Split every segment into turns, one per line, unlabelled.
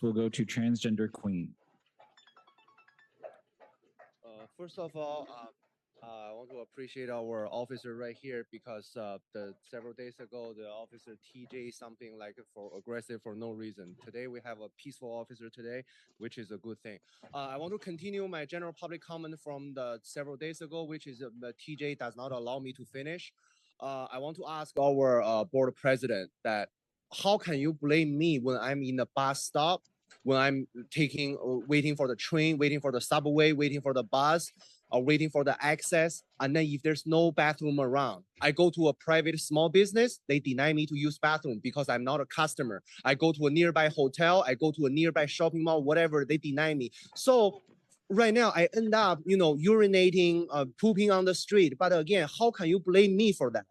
We'll go to transgender queen.
First of all, I want to appreciate our officer right here because the several days ago, the officer TJ something like for aggressive for no reason. Today we have a peaceful officer today, which is a good thing. I want to continue my general public comment from the several days ago, which is the TJ does not allow me to finish. I want to ask our board president that how can you blame me when I'm in the bus stop, when I'm waiting for the train, waiting for the subway, waiting for the bus, or waiting for the access, and then if there's no bathroom around, I go to a private small business, they deny me to use bathroom because I'm not a customer. I go to a nearby hotel, I go to a nearby shopping mall, whatever, they deny me. So right now I end up, urinating, pooping on the street. But again, how can you blame me for that?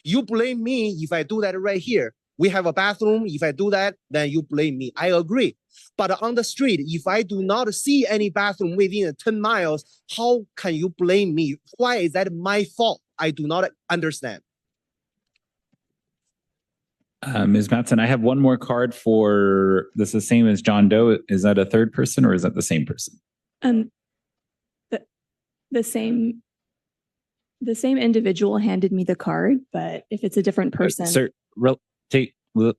You blame me if I do that right here. We have a bathroom. If I do that, then you blame me. I agree. But on the street, if I do not see any bathroom within 10 miles, how can you blame me? Why is that my fault? I do not understand.
Ms. Matson, I have one more card for this is the same as John Doe. Is that a third person or is that the same person?
The same individual handed me the card, but if it's a different person.
Sir,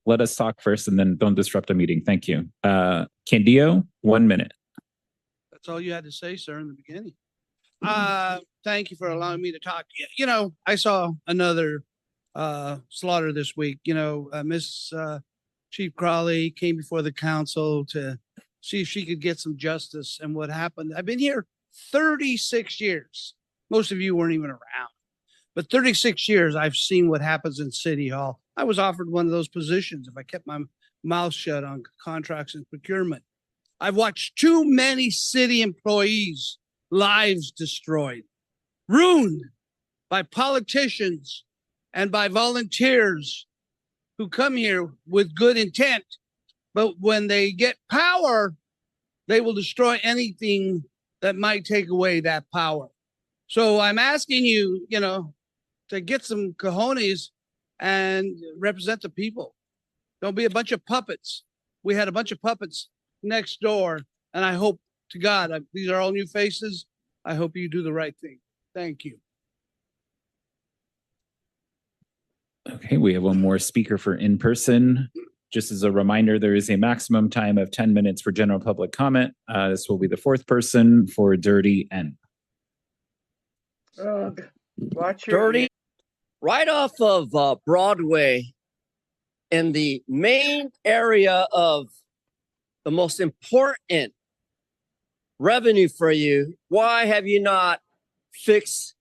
let us talk first and then don't disrupt the meeting. Thank you. Candio, 1 minute.
That's all you had to say, sir, in the beginning. Thank you for allowing me to talk. I saw another slaughter this week. Miss Chief Crawley came before the council to see if she could get some justice. And what happened, I've been here 36 years. Most of you weren't even around. But 36 years, I've seen what happens in City Hall. I was offered one of those positions if I kept my mouth shut on contracts and procurement. I've watched too many city employees' lives destroyed, ruined by politicians and by volunteers who come here with good intent. But when they get power, they will destroy anything that might take away that power. So I'm asking you, to get some cojones and represent the people. Don't be a bunch of puppets. We had a bunch of puppets next door, and I hope to God, these are all new faces. I hope you do the right thing. Thank you.
Okay, we have one more speaker for in-person. Just as a reminder, there is a maximum time of 10 minutes for general public comment. This will be the fourth person for Dirty N.
Watch your Dirty. Right off of Broadway, in the main area of the most important revenue for you, why have you not fixed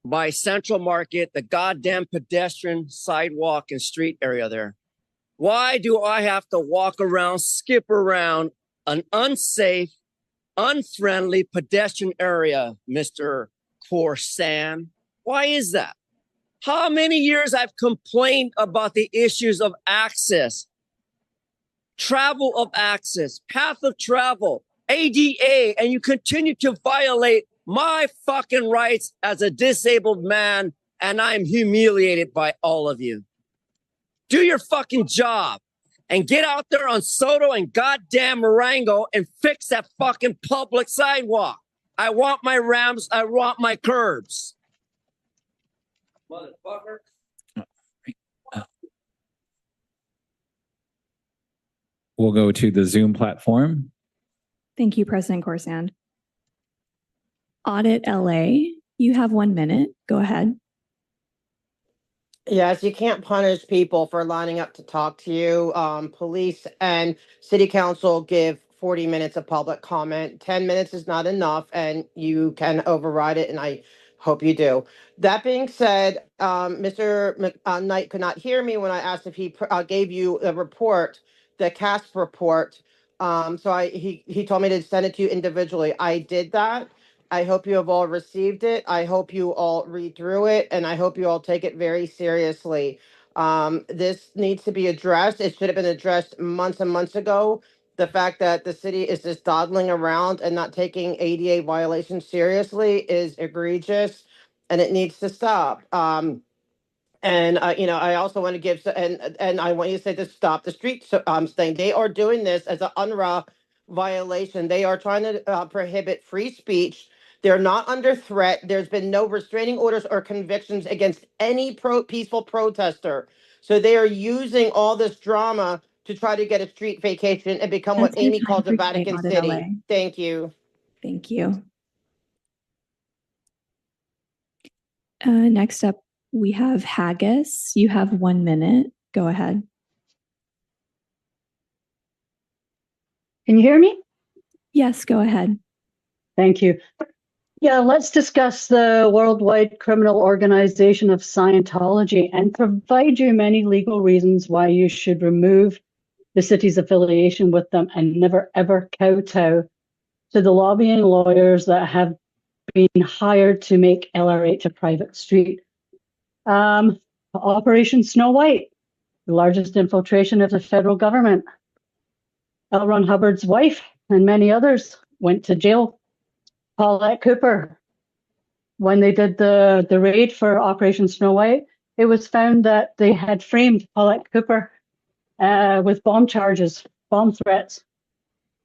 by Central Market the goddamn pedestrian sidewalk and street area there? Why do I have to walk around, skip around an unsafe, unfriendly pedestrian area, Mr. Corsan? Why is that? How many years I've complained about the issues of access, travel of access, path of travel, ADA, and you continue to violate my fucking rights as a disabled man, and I'm humiliated by all of you. Do your fucking job and get out there on Soto and goddamn Marengo and fix that fucking public sidewalk. I want my ramps. I want my curbs. Motherfucker.
We'll go to the Zoom platform.
Thank you, President Corsan. Audit LA, you have 1 minute. Go ahead.
Yes, you can't punish people for lining up to talk to you. Police and city council give 40 minutes of public comment. 10 minutes is not enough, and you can override it, and I hope you do. That being said, Mr. Knight could not hear me when I asked if he gave you a report, the CASP report. He told me to send it to you individually. I did that. I hope you have all received it. I hope you all read through it, and I hope you all take it very seriously. This needs to be addressed. It should have been addressed months and months ago. The fact that the city is just dawdling around and not taking ADA violations seriously is egregious, and it needs to stop. And I also want to give and I want you to say to stop the street thing. They are doing this as an UNRWA violation. They are trying to prohibit free speech. They're not under threat. There's been no restraining orders or convictions against any peaceful protester. So they are using all this drama to try to get a street vacation and become what
That's your
Amy
time
calls a
for today,
Vatican
Audit
City.
LA.
Thank you.
Thank you. Next up, we have Haggis. You have 1 minute. Go ahead.
Can you hear me?
Yes, go ahead.
Thank you. Yeah, let's discuss the worldwide criminal organization of Scientology and provide you many legal reasons why you should remove the city's affiliation with them and never ever kowtow to the lobbying lawyers that have been hired to make LRH a private street. Operation Snow White, the largest infiltration of the federal government. L. Ron Hubbard's wife and many others went to jail. Paulette Cooper, when they did the raid for Operation Snow White, it was found that they had framed Paulette Cooper with bomb charges, bomb threats.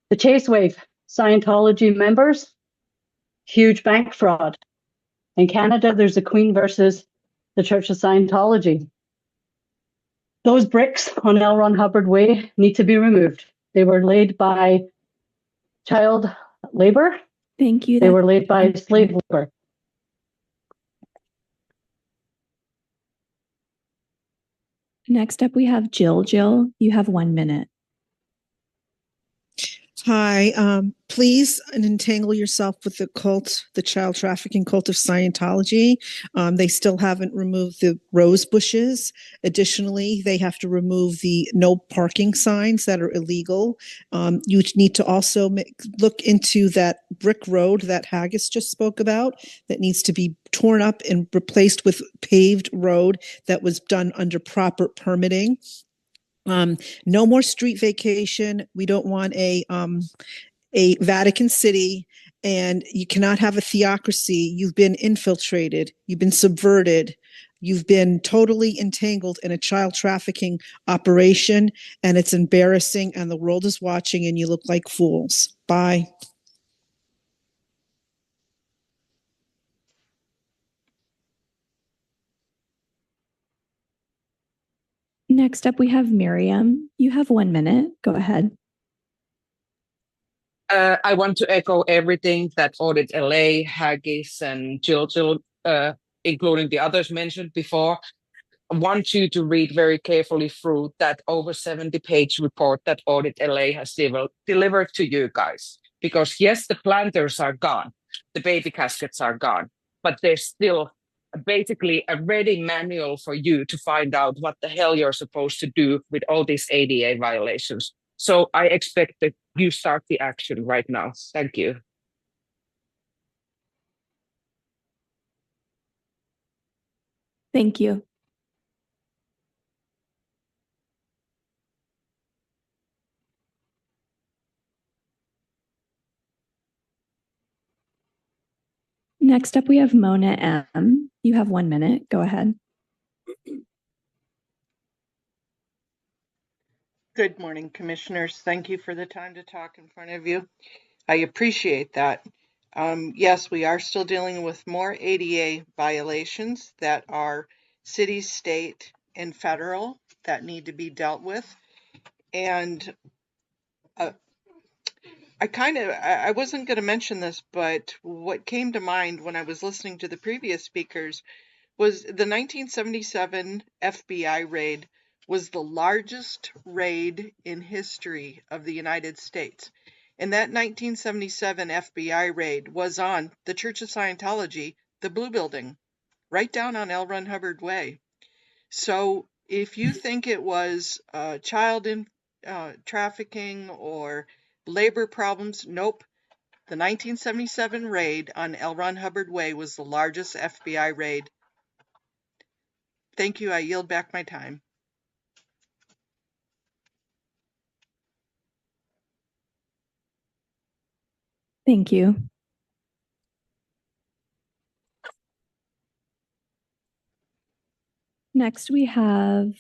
The Chase Wave, Scientology members, huge bank fraud. In Canada, there's the Queen versus the Church of Scientology. Those bricks on L. Ron Hubbard Way need to be removed. They were laid by child labor.
Thank you.
They were laid by slave labor.
Next up, we have Jill. Jill, you have 1 minute.
Hi, please untangle yourself with the cult, the child trafficking cult of Scientology. They still haven't removed the rose bushes. Additionally, they have to remove the no parking signs that are illegal. You need to also look into that brick road that Haggis just spoke about that needs to be torn up and replaced with paved road that was done under proper permitting. No more street vacation. We don't want a Vatican City, and you cannot have a theocracy. You've been infiltrated. You've been subverted. You've been totally entangled in a child trafficking operation, and it's embarrassing, and the world is watching, and you look like fools. Bye.
Next up, we have Miriam. You have 1 minute. Go ahead.
I want to echo everything that Audit LA, Haggis, and Jill, including the others mentioned before. I want you to read very carefully through that over 70-page report that Audit LA has delivered to you guys. Because yes, the planters are gone, the baby caskets are gone, but there's still basically a ready manual for you to find out what the hell you're supposed to do with all these ADA violations. So I expect that you start the action right now. Thank you.
Thank you. Next up, we have Mona M. You have 1 minute. Go ahead.
Good morning, commissioners. Thank you for the time to talk in front of you. I appreciate that. Yes, we are still dealing with more ADA violations that are city, state, and federal that need to be dealt with. And I wasn't going to mention this, but what came to mind when I was listening to the previous speakers was the 1977 FBI raid was the largest raid in history of the United States. And that 1977 FBI raid was on the Church of Scientology, the Blue Building, right down on L. Ron Hubbard Way. So if you think it was child trafficking or labor problems, nope. The 1977 raid on L. Ron Hubbard Way was the largest FBI raid. Thank you. I yield back my time.
Thank you. Next, we have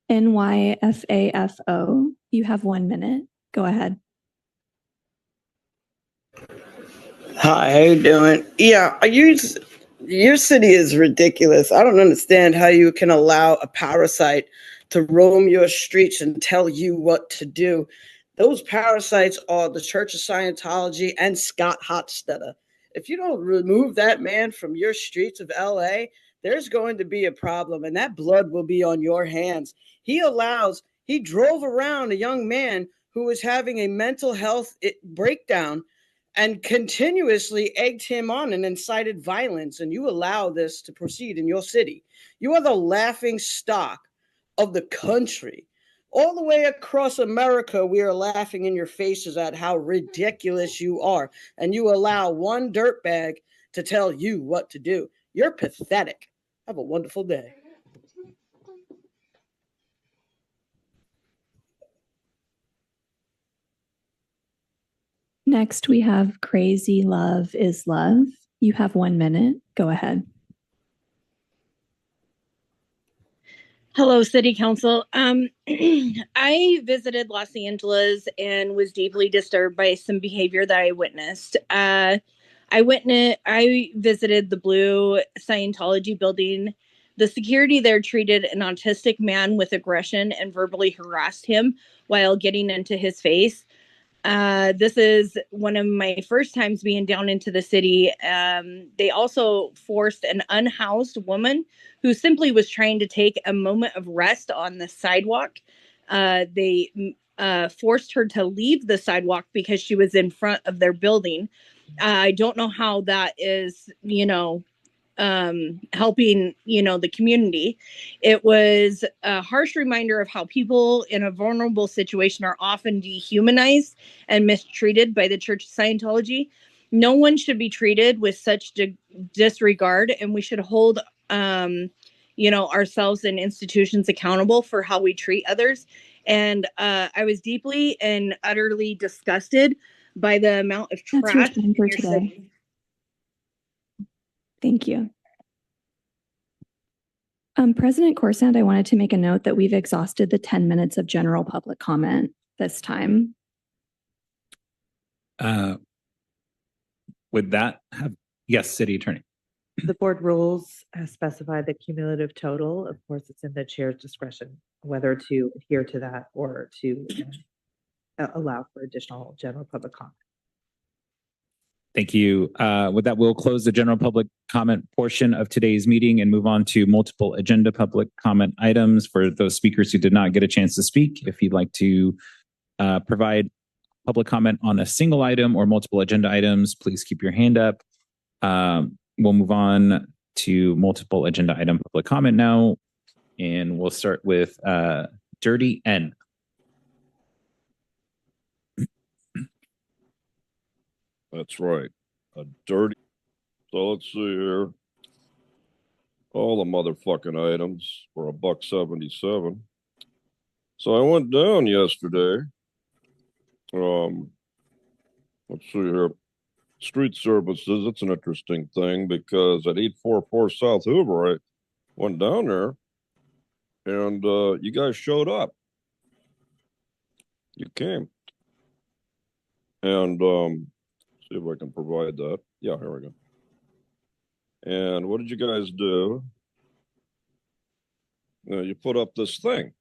NYFAFO. You have 1 minute. Go ahead.
Hi, how you doing? Yeah, your city is ridiculous. I don't understand how you can allow a parasite to roam your streets and tell you what to do. Those parasites are the Church of Scientology and Scott Hofstadter. If you don't remove that man from your streets of LA, there's going to be a problem, and that blood will be on your hands. He drove around a young man who was having a mental health breakdown and continuously egged him on and incited violence, and you allow this to proceed in your city. You are the laughing stock of the country. All the way across America, we are laughing in your faces at how ridiculous you are, and you allow one dirtbag to tell you what to do. You're pathetic. Have a wonderful day.
Next, we have Crazy Love is Love. You have 1 minute. Go ahead.
Hello, City Council. I visited Los Angeles and was deeply disturbed by some behavior that I witnessed. I visited the Blue Scientology building. The security there treated an autistic man with aggression and verbally harassed him while getting into his face. This is one of my first times being down into the city. They also forced an unhoused woman who simply was trying to take a moment of rest on the sidewalk. They forced her to leave the sidewalk because she was in front of their building. I don't know how that is, helping, the community. It was a harsh reminder of how people in a vulnerable situation are often dehumanized and mistreated by the Church of Scientology. No one should be treated with such disregard, and we should hold, ourselves and institutions accountable for how we treat others. And I was deeply and utterly disgusted by the amount of trash.
That's your time for
in your
today.
city.
Thank you. President Corsand, I wanted to make a note that we've exhausted the 10 minutes of general public comment this time.
With that, yes, City Attorney.
The board rules specify the cumulative total. Of course, it's in the chair's discretion whether to adhere to that or to allow for additional general public comment.
Thank you. With that, we'll close the general public comment portion of today's meeting and move on to multiple agenda public comment items for those speakers who did not get a chance to speak. If you'd like to provide public comment on a single item or multiple agenda items, please keep your hand up. We'll move on to multiple agenda item public comment now, and we'll start with Dirty N.
That's right. A dirty. So let's see here. All the motherfucking items for $1.77. So I went down yesterday. Let's see here. Street services. It's an interesting thing because at 844 South Hoover, I went down there and you guys showed up. You came. And see if I can provide that. Yeah, here we go. And what did you guys do? You put up this thing.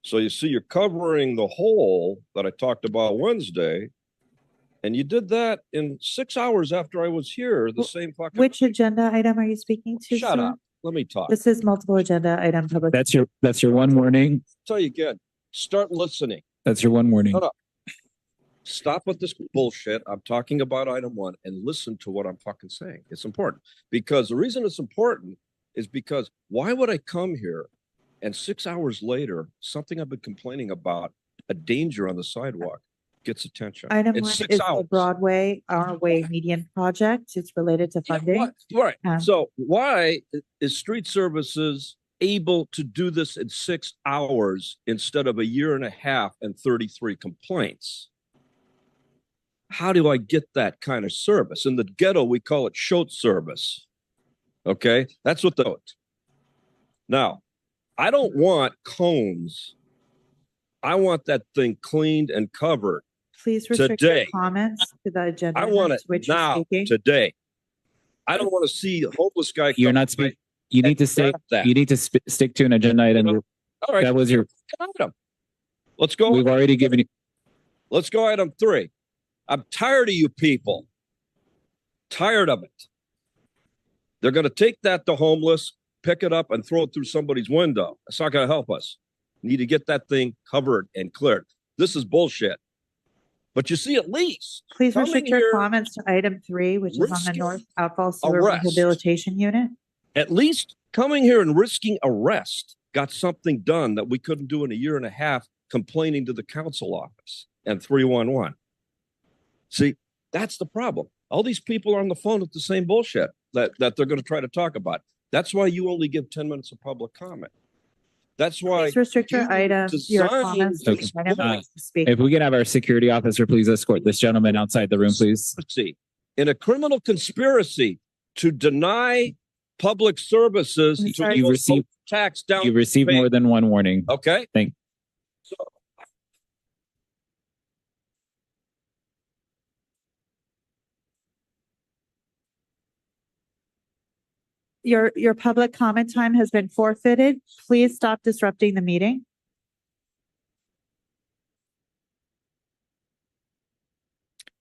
So you see, you're covering the hole that I talked about Wednesday, and you did that in 6 hours after I was here. The same fucking.
Which agenda item are you speaking to?
Shut
sir?
up. Let me talk.
This is multiple agenda item public.
That's your one warning.
Tell you again. Start listening.
That's your one warning.
Shut up. Stop with this bullshit. I'm talking about item one and listen to what I'm fucking saying. It's important because the reason it's important is because why would I come here and 6 hours later, something I've been complaining about, a danger on the sidewalk, gets attention?
Item
in
one
6
is
hours.
the Broadway Our Way median project. It's related to funding.
Right. So why is street services able to do this in 6 hours instead of a year and a half and 33 complaints? How do I get that kind of service? In the ghetto, we call it shoat service. Okay, that's what the Now, I don't want cones. I want that thing cleaned and covered.
Please restrict your
Today.
comments to the agenda.
I want
to
it
which you're
now,
speaking.
today. I don't want to see a homeless guy.
You're
come
not
by
speaking. You need
and
to stick.
grab that.
You need to stick to an agenda item.
All right.
That was your.
Item. Let's go.
We've already given you.
Let's go item 3. I'm tired of you people. Tired of it. They're going to take that to homeless, pick it up and throw it through somebody's window. That's not going to help us. Need to get that thing covered and cleared. This is bullshit. But you see, at least
Please
coming
restrict your
here,
comments to item 3, which is on the
risking
North Outfall Sewer
arrest.
Rehabilitation Unit.
at least coming here and risking arrest got something done that we couldn't do in a year and a half, complaining to the council office and 311. See, that's the problem. All these people are on the phone with the same bullshit that they're going to try to talk about. That's why you only give 10 minutes of public comment. That's why.
Please restrict your items, your
design
comments.
these
to items
points.
to speak.
If we can have our security officer, please escort this gentleman outside the room, please.
See, in a criminal conspiracy to deny public services
I'm
to
sorry.
You received
tax down.
you received more than one warning.
Okay.
Thank.
So,
Your public comment time has been forfeited. Please stop disrupting the meeting.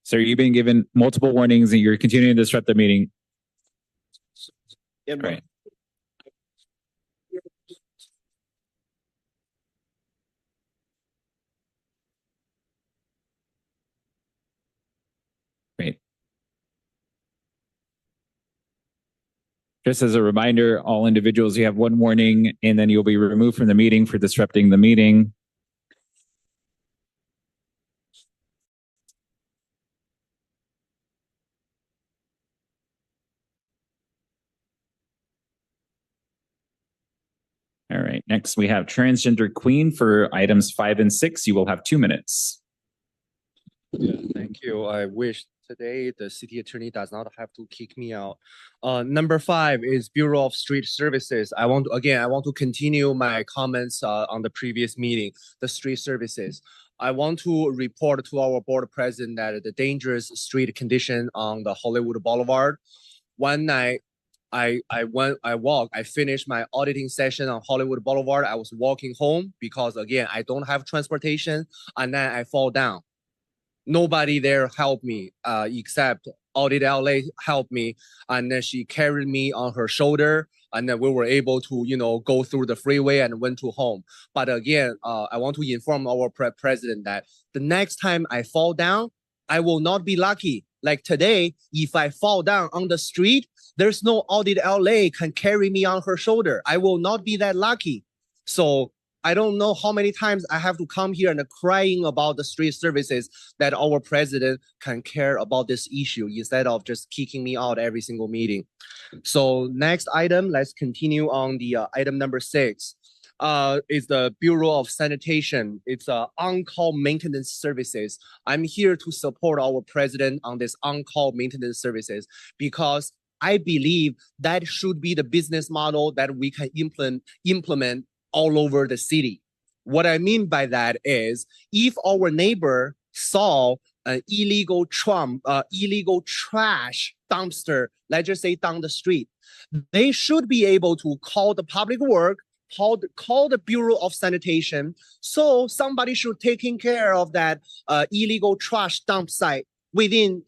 Sir, you've been given multiple warnings and you're continuing to disrupt the meeting.
in my-
Right. Great. Just as a reminder, all individuals, you have one warning and then you'll be removed from the meeting for disrupting the meeting. All right, next we have Transgender Queen for items 5 and 6. You will have 2 minutes.
Yeah, thank you. I wish today the city attorney does not have to kick me out. Number 5 is Bureau of Street Services. I want to continue my comments on the previous meeting, the street services. I want to report to our board president that the dangerous street condition on the Hollywood Boulevard. One night, I finished my auditing session on Hollywood Boulevard. I was walking home because again, I don't have transportation, and then I fall down. Nobody there helped me except Audit LA helped me, and then she carried me on her shoulder, and then we were able to go through the freeway and went to home. But again, I want to inform our president that the next time I fall down, I will not be lucky. Like today, if I fall down on the street, there's no Audit LA can carry me on her shoulder. I will not be that lucky. So I don't know how many times I have to come here and crying about the street services that our president can care about this issue instead of just kicking me out every single meeting. So next item, let's continue on the item number 6. Is the Bureau of Sanitation. It's on-call maintenance services. I'm here to support our president on this on-call maintenance services because I believe that should be the business model that we can implement all over the city. What I mean by that is if our neighbor saw an illegal trash dumpster, let's just say down the street, they should be able to call the public work, call the Bureau of Sanitation. So somebody should taking care of that illegal trash dump site within,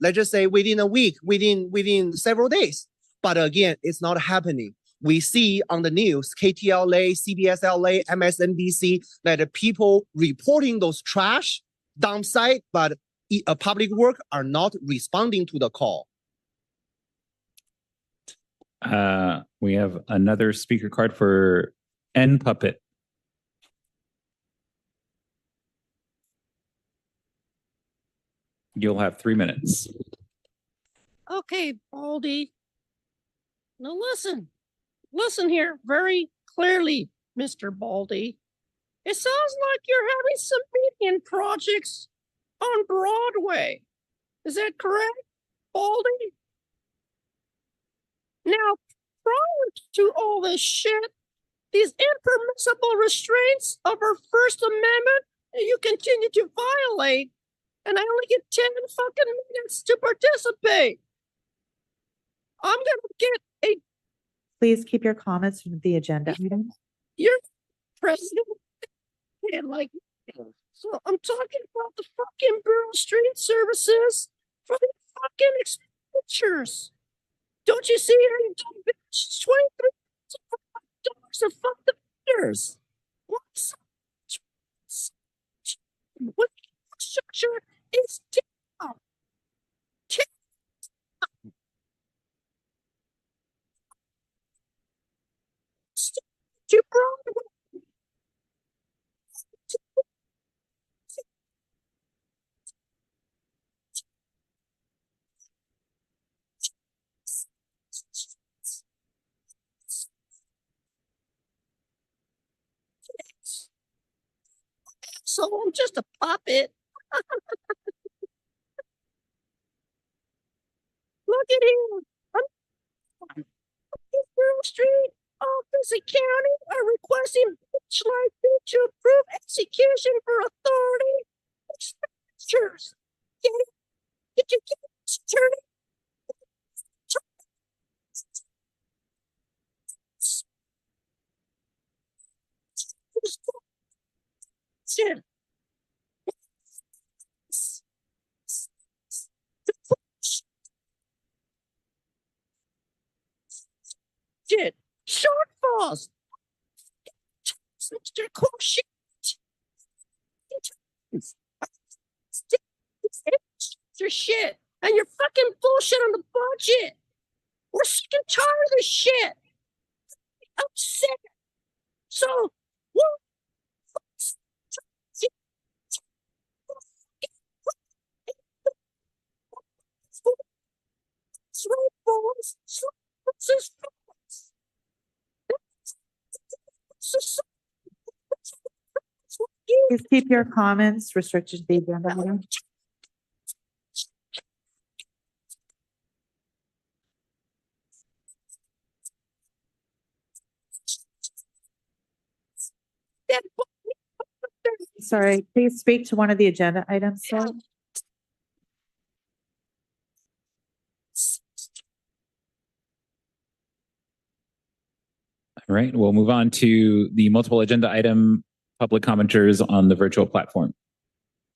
let's just say within a week, within several days. But again, it's not happening. We see on the news, KTLA, CBS LA, MSNBC, that the people reporting those trash dump site, but public work are not responding to the call.
We have another speaker card for N Puppet. You'll have 3 minutes.
Okay, Baldy. Now listen here very clearly, Mr. Baldy. It sounds like you're having some median projects on Broadway. Is that correct, Baldy? Now, prior to all this shit, these impermissible restraints of our First Amendment, you continue to violate, and I only get 10 fucking minutes to participate. I'm gonna get a
Please keep your comments from the agenda items.
your president and like so I'm talking about the fucking Bureau of Street Services for the fucking expenditures. Don't you see how you done bitch? $23 to fuck the vendors. What infrastructure is down? To Broadway. So I'm just a puppet. Look at him. I'm Grove Street Office and County are requesting bitch like me to approve execution for authority expenditures. Get it? Did you get it, attorney? Shit. Shit. Shortfalls. Mr. Courshit. Your shit and your fucking bullshit on the budget. We're sick and tired of this shit. Upset. So what?
Please keep your comments restricted to the agenda item. Sorry, please speak to one of the agenda items, sir.
All right, we'll move on to the multiple agenda item public commenters on the virtual platform.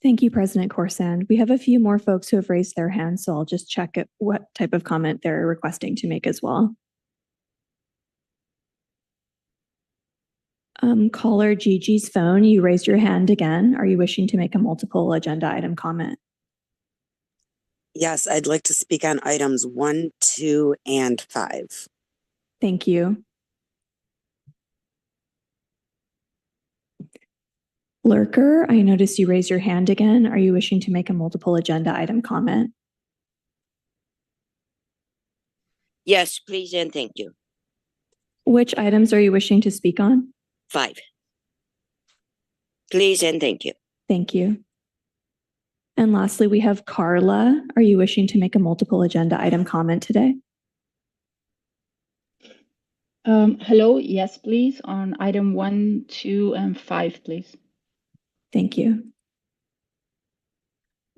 Thank you, President Corsand. We have a few more folks who have raised their hands, so I'll just check what type of comment they're requesting to make as well. Caller Gigi's phone, you raised your hand again. Are you wishing to make a multiple agenda item comment?
Yes, I'd like to speak on items 1, 2, and 5.
Thank you. Lurker, I noticed you raised your hand again. Are you wishing to make a multiple agenda item comment?
Yes, please and thank you.
Which items are you wishing to speak on?
5. Please and thank you.
Thank you. And lastly, we have Carla. Are you wishing to make a multiple agenda item comment today?
Hello, yes, please, on item 1, 2, and 5, please.
Thank you.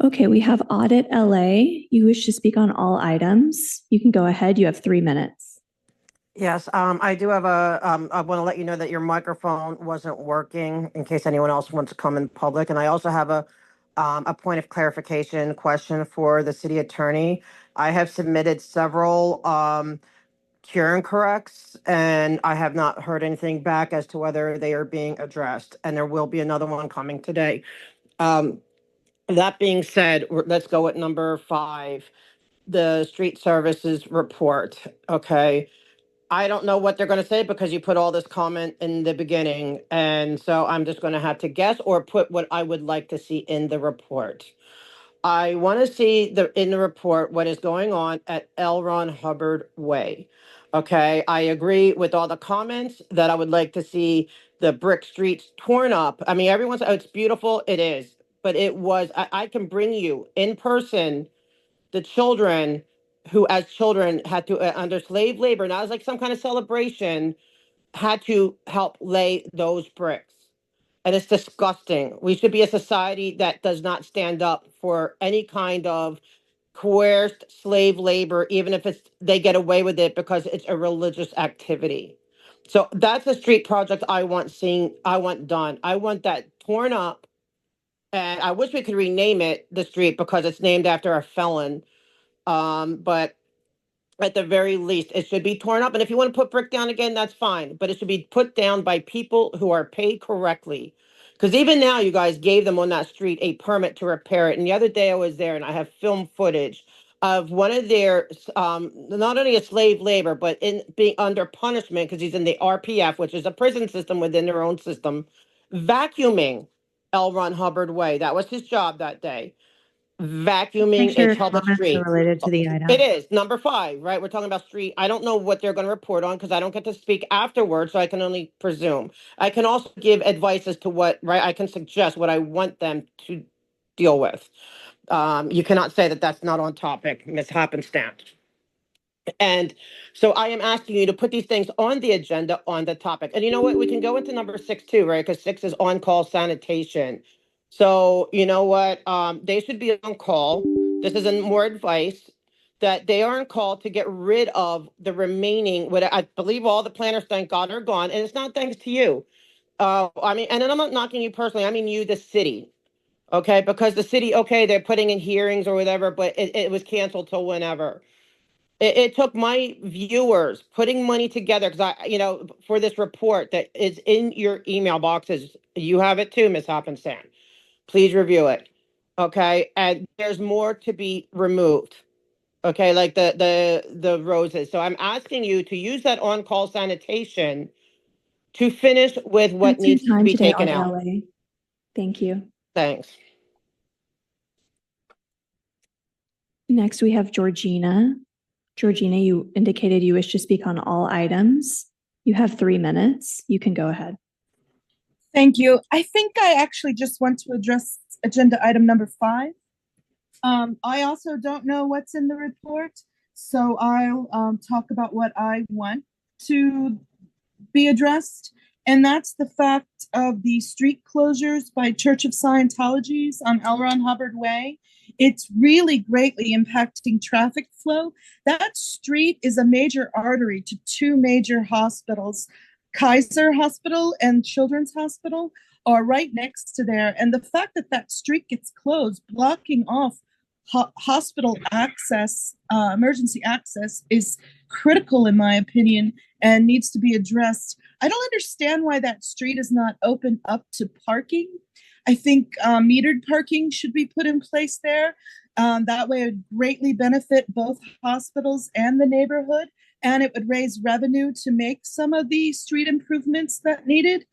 Okay, we have Audit LA. You wish to speak on all items. You can go ahead. You have 3 minutes.
Yes, I do have I want to let you know that your microphone wasn't working in case anyone else wants to come in public. And I also have a point of clarification question for the city attorney. I have submitted several cure and corrects, and I have not heard anything back as to whether they are being addressed. And there will be another one coming today. That being said, let's go at number 5, the street services report. Okay. I don't know what they're going to say because you put all this comment in the beginning. And so I'm just going to have to guess or put what I would like to see in the report. I want to see in the report what is going on at Hubbard Way. Okay, I agree with all the comments that I would like to see the brick streets torn up. I mean, everyone's, oh, it's beautiful. It is. But it was, I can bring you in person the children who as children had to under slave labor, not as like some kind of celebration, had to help lay those bricks. And it's disgusting. We should be a society that does not stand up for any kind of coerced slave labor, even if they get away with it because it's a religious activity. So that's a street project I want done. I want that torn up. And I wish we could rename it the street because it's named after a felon. But at the very least, it should be torn up. And if you want to put brick down again, that's fine. But it should be put down by people who are paid correctly. Because even now, you guys gave them on that street a permit to repair it. And the other day I was there and I have film footage of one of their, not only a slave labor, but in being under punishment because he's in the RPF, which is a prison system within their own system, vacuuming L. Ron Hubbard Way. That was his job that day. Vacuuming
Make sure
a
your
public
comments are
street.
related to the item.
It is number 5, right? We're talking about street. I don't know what they're going to report on because I don't get to speak afterwards, so I can only presume. I can also give advice as to what, right? I can suggest what I want them to deal with. You cannot say that that's not on topic, Ms. Happenstance. And so I am asking you to put these things on the agenda on the topic. And you know what? We can go into number 6 too, right? Because 6 is on-call sanitation. So you know what? They should be on call. This is more advice that they are on call to get rid of the remaining, what I believe all the planners, thank God, are gone. And it's not thanks to you. I mean, and then I'm not knocking you personally. I mean, you, the city. Okay. Because the city, okay, they're putting in hearings or whatever, but it was canceled till whenever. It took my viewers putting money together because for this report that is in your email boxes. You have it too, Ms. Hoppenstein. Please review it. Okay. And there's more to be removed. Okay. Like the roses. So I'm asking you to use that on-call sanitation to finish with what
That's your
needs to
time
be
today,
taken out.
RLA. Thank you.
Thanks.
Next, we have Georgina. Georgina, you indicated you wish to speak on all items. You have 3 minutes. You can go ahead.
Thank you. I think I actually just want to address agenda item number 5. I also don't know what's in the report, so I'll talk about what I want to be addressed, and that's the fact of the street closures by Church of Scientologies on L. Ron Hubbard Way. It's really greatly impacting traffic flow. That street is a major artery to 2 major hospitals. Kaiser Hospital and Children's Hospital are right next to there. And the fact that that street gets closed, blocking off hospital access, emergency access, is critical in my opinion and needs to be addressed. I don't understand why that street is not open up to parking. I think metered parking should be put in place there. That way it would greatly benefit both hospitals and the neighborhood, and it would raise revenue to make some of the street improvements that needed.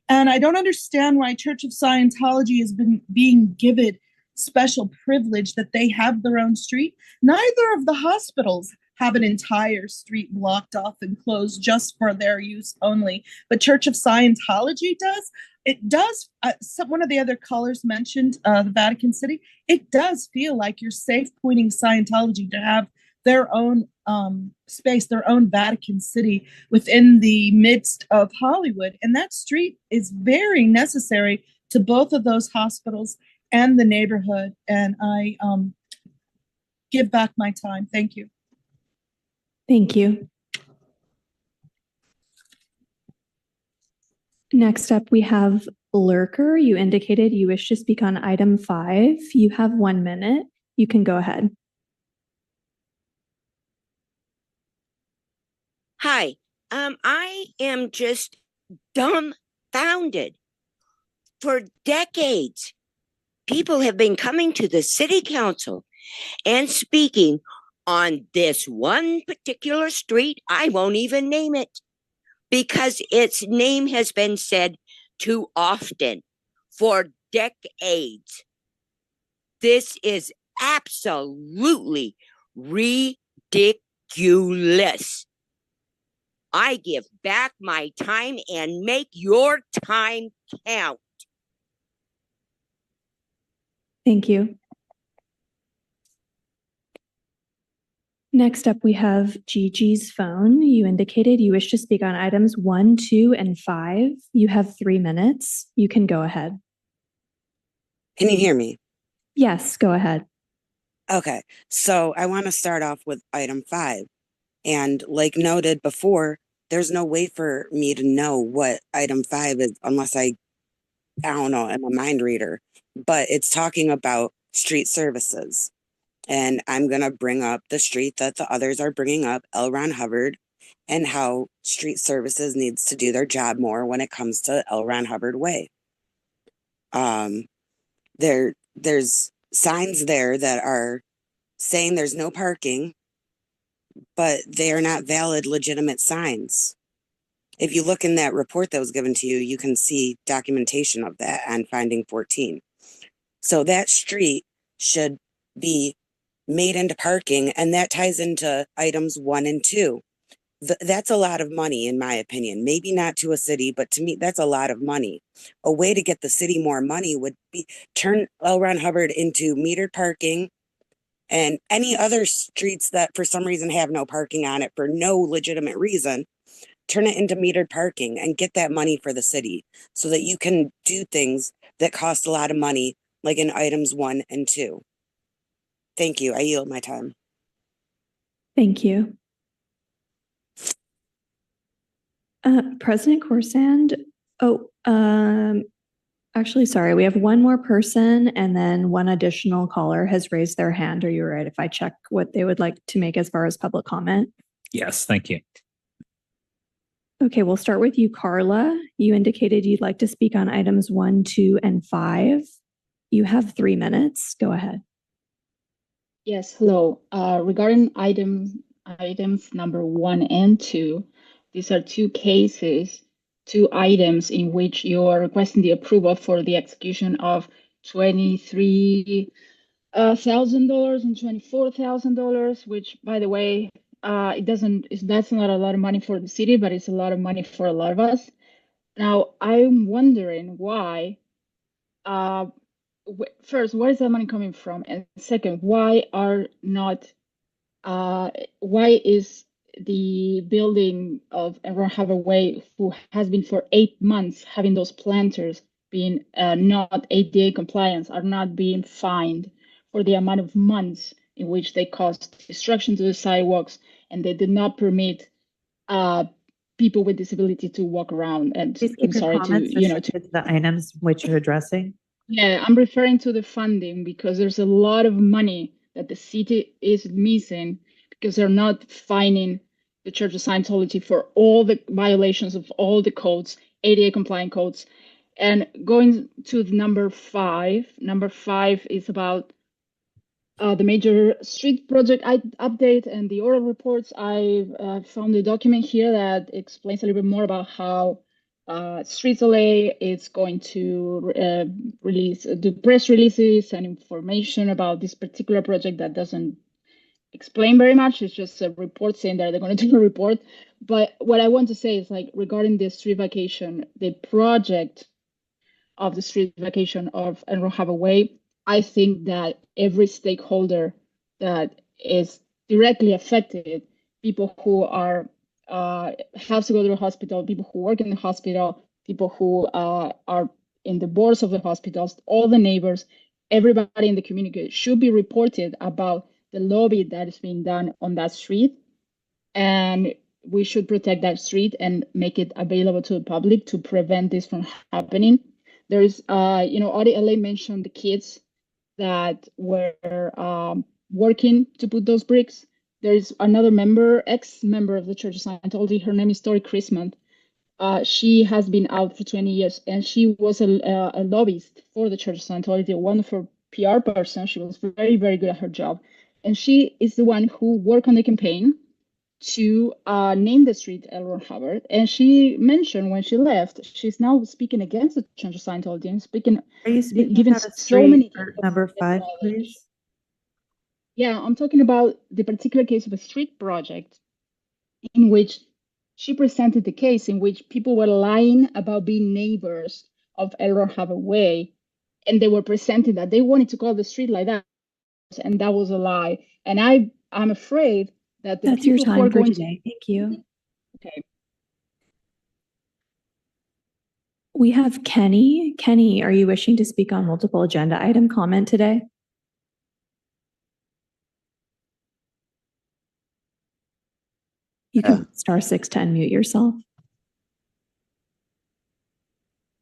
And I don't understand why Church of Scientology has been being given special privilege that they have their own street. Neither of the hospitals have an entire street blocked off and closed just for their use only, but Church of Scientology does. It does. One of the other callers mentioned the Vatican City. It does feel like you're safe pointing Scientology to have their own space, their own Vatican City within the midst of Hollywood. And that street is very necessary to both of those hospitals and the neighborhood. And I give back my time. Thank you.
Thank you. Next up, we have Lurker. You indicated you wish to speak on item 5. You have 1 minute. You can go ahead.
Hi, I am just dumbfounded. For decades, people have been coming to the city council and speaking on this one particular street. I won't even name it because its name has been said too often for decades. This is absolutely ridiculous. I give back my time and make your time count.
Thank you. Next up, we have Gigi's phone. You indicated you wish to speak on items 1, 2, and 5. You have 3 minutes. You can go ahead.
Can you hear me?
Yes, go ahead.
Okay, so I want to start off with item 5. And like noted before, there's no way for me to know what item 5 is unless I don't know, I'm a mind reader. But it's talking about street services. And I'm going to bring up the street that the others are bringing up, L. Ron Hubbard, and how street services needs to do their job more when it comes to L. Ron Hubbard Way. There's signs there that are saying there's no parking, but they are not valid, legitimate signs. If you look in that report that was given to you, you can see documentation of that on finding 14. So that street should be made into parking, and that ties into items 1 and 2. That's a lot of money, in my opinion. Maybe not to a city, but to me, that's a lot of money. A way to get the city more money would be turn L. Ron Hubbard into metered parking, and any other streets that for some reason have no parking on it for no legitimate reason, turn it into metered parking and get that money for the city so that you can do things that cost a lot of money, like in items 1 and 2. Thank you. I yield my time.
Thank you. President Corsand. Actually, sorry, we have one more person and then one additional caller has raised their hand. Are you all right if I check what they would like to make as far as public comment?
Yes, thank you.
Okay, we'll start with you, Carla. You indicated you'd like to speak on items 1, 2, and 5. You have 3 minutes. Go ahead.
Yes, hello. Regarding items number 1 and 2, these are 2 cases, 2 items in which you are requesting the approval for the execution of $23,000 and $24,000, which, by the way, that's not a lot of money for the city, but it's a lot of money for a lot of us. Now, I'm wondering why. First, where is that money coming from? And second, why is the building of Hubbard Way, who has been for 8 months having those planters being not ADA compliance, are not being fined for the amount of months in which they caused destruction to the sidewalks and they did not permit people with disability to walk around? And
Please
I'm
keep your
sorry
comments restricted to the items which you're addressing.
Yeah, I'm referring to the funding because there's a lot of money that the city is missing because they're not fining the Church of Scientology for all the violations of all the codes, ADA compliant codes. And going to number 5 is about the major street project update and the oral reports. I found a document here that explains a little bit more about how Streets LA is going to do press releases and information about this particular project that doesn't explain very much. It's just a report saying that they're going to do a report. But what I want to say is, like, regarding the street vacation, the project of the street vacation of Hubbard Way, I think that every stakeholder that is directly affected, people who are have to go to the hospital, people who work in the hospital, people who are in the boards of the hospitals, all the neighbors, everybody in the community should be reported about the lobby that is being done on that street. And we should protect that street and make it available to the public to prevent this from happening. There's, Audit LA mentioned the kids that were working to put those bricks. There's another ex-member of the Church of Scientology. Her name is Tori Chrisman. She has been out for 20 years, and she was a lobbyist for the Church of Scientology, a wonderful PR person. She was very, very good at her job. And she is the one who worked on the campaign to name the street L. Ron Hubbard. And she mentioned when she left, she's now speaking against the Church of Scientology and speaking.
Are you speaking
given
about a
so many
street number 5, please?
Yeah, I'm talking about the particular case of a street project in which she presented the case in which people were lying about being neighbors of L. Ron Hubbard Way, and they were presenting that they wanted to call the street like that, and that was a lie. And I'm afraid that the
That's your
people who are
time for
going to.
today. Thank you.
Okay.
We have Kenny. Kenny, are you wishing to speak on multiple agenda item comment today? You can star 6 to unmute yourself.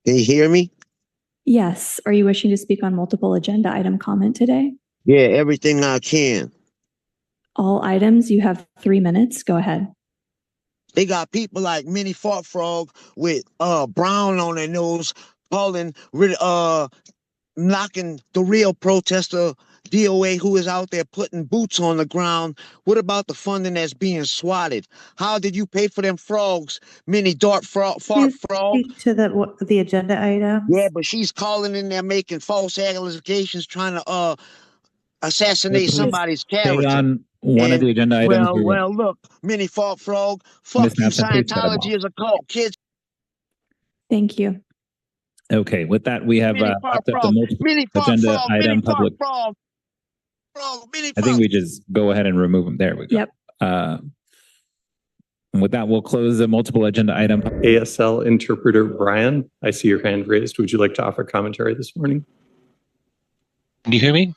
Can you hear me?
Yes. Are you wishing to speak on multiple agenda item comment today?
Yeah, everything I can.
All items, you have 3 minutes. Go ahead.
They got people like Minnie Fart Frog with brown on their nose calling knocking the real protester DOA who is out there putting boots on the ground. What about the funding that's being swatted? How did you pay for them frogs, Minnie Fart Frog?
Speak to the agenda item.
Yeah, but she's calling in there making false allegations, trying to assassinate somebody's
Stay
character.
on one of the agenda items.
Well, look, Minnie Fart Frog, fuck
Ms.
you,
Matheson, please cut him
Scientology
off.
is a cult, kids.
Thank you.
Okay, with that, we have wrapped up the multiple agenda item public. I think we just go ahead and remove them. There we go.
Yep.
And with that, we'll close the multiple agenda item.
ASL interpreter Brian, I see your hand raised. Would you like to offer commentary this morning?
Can you hear me?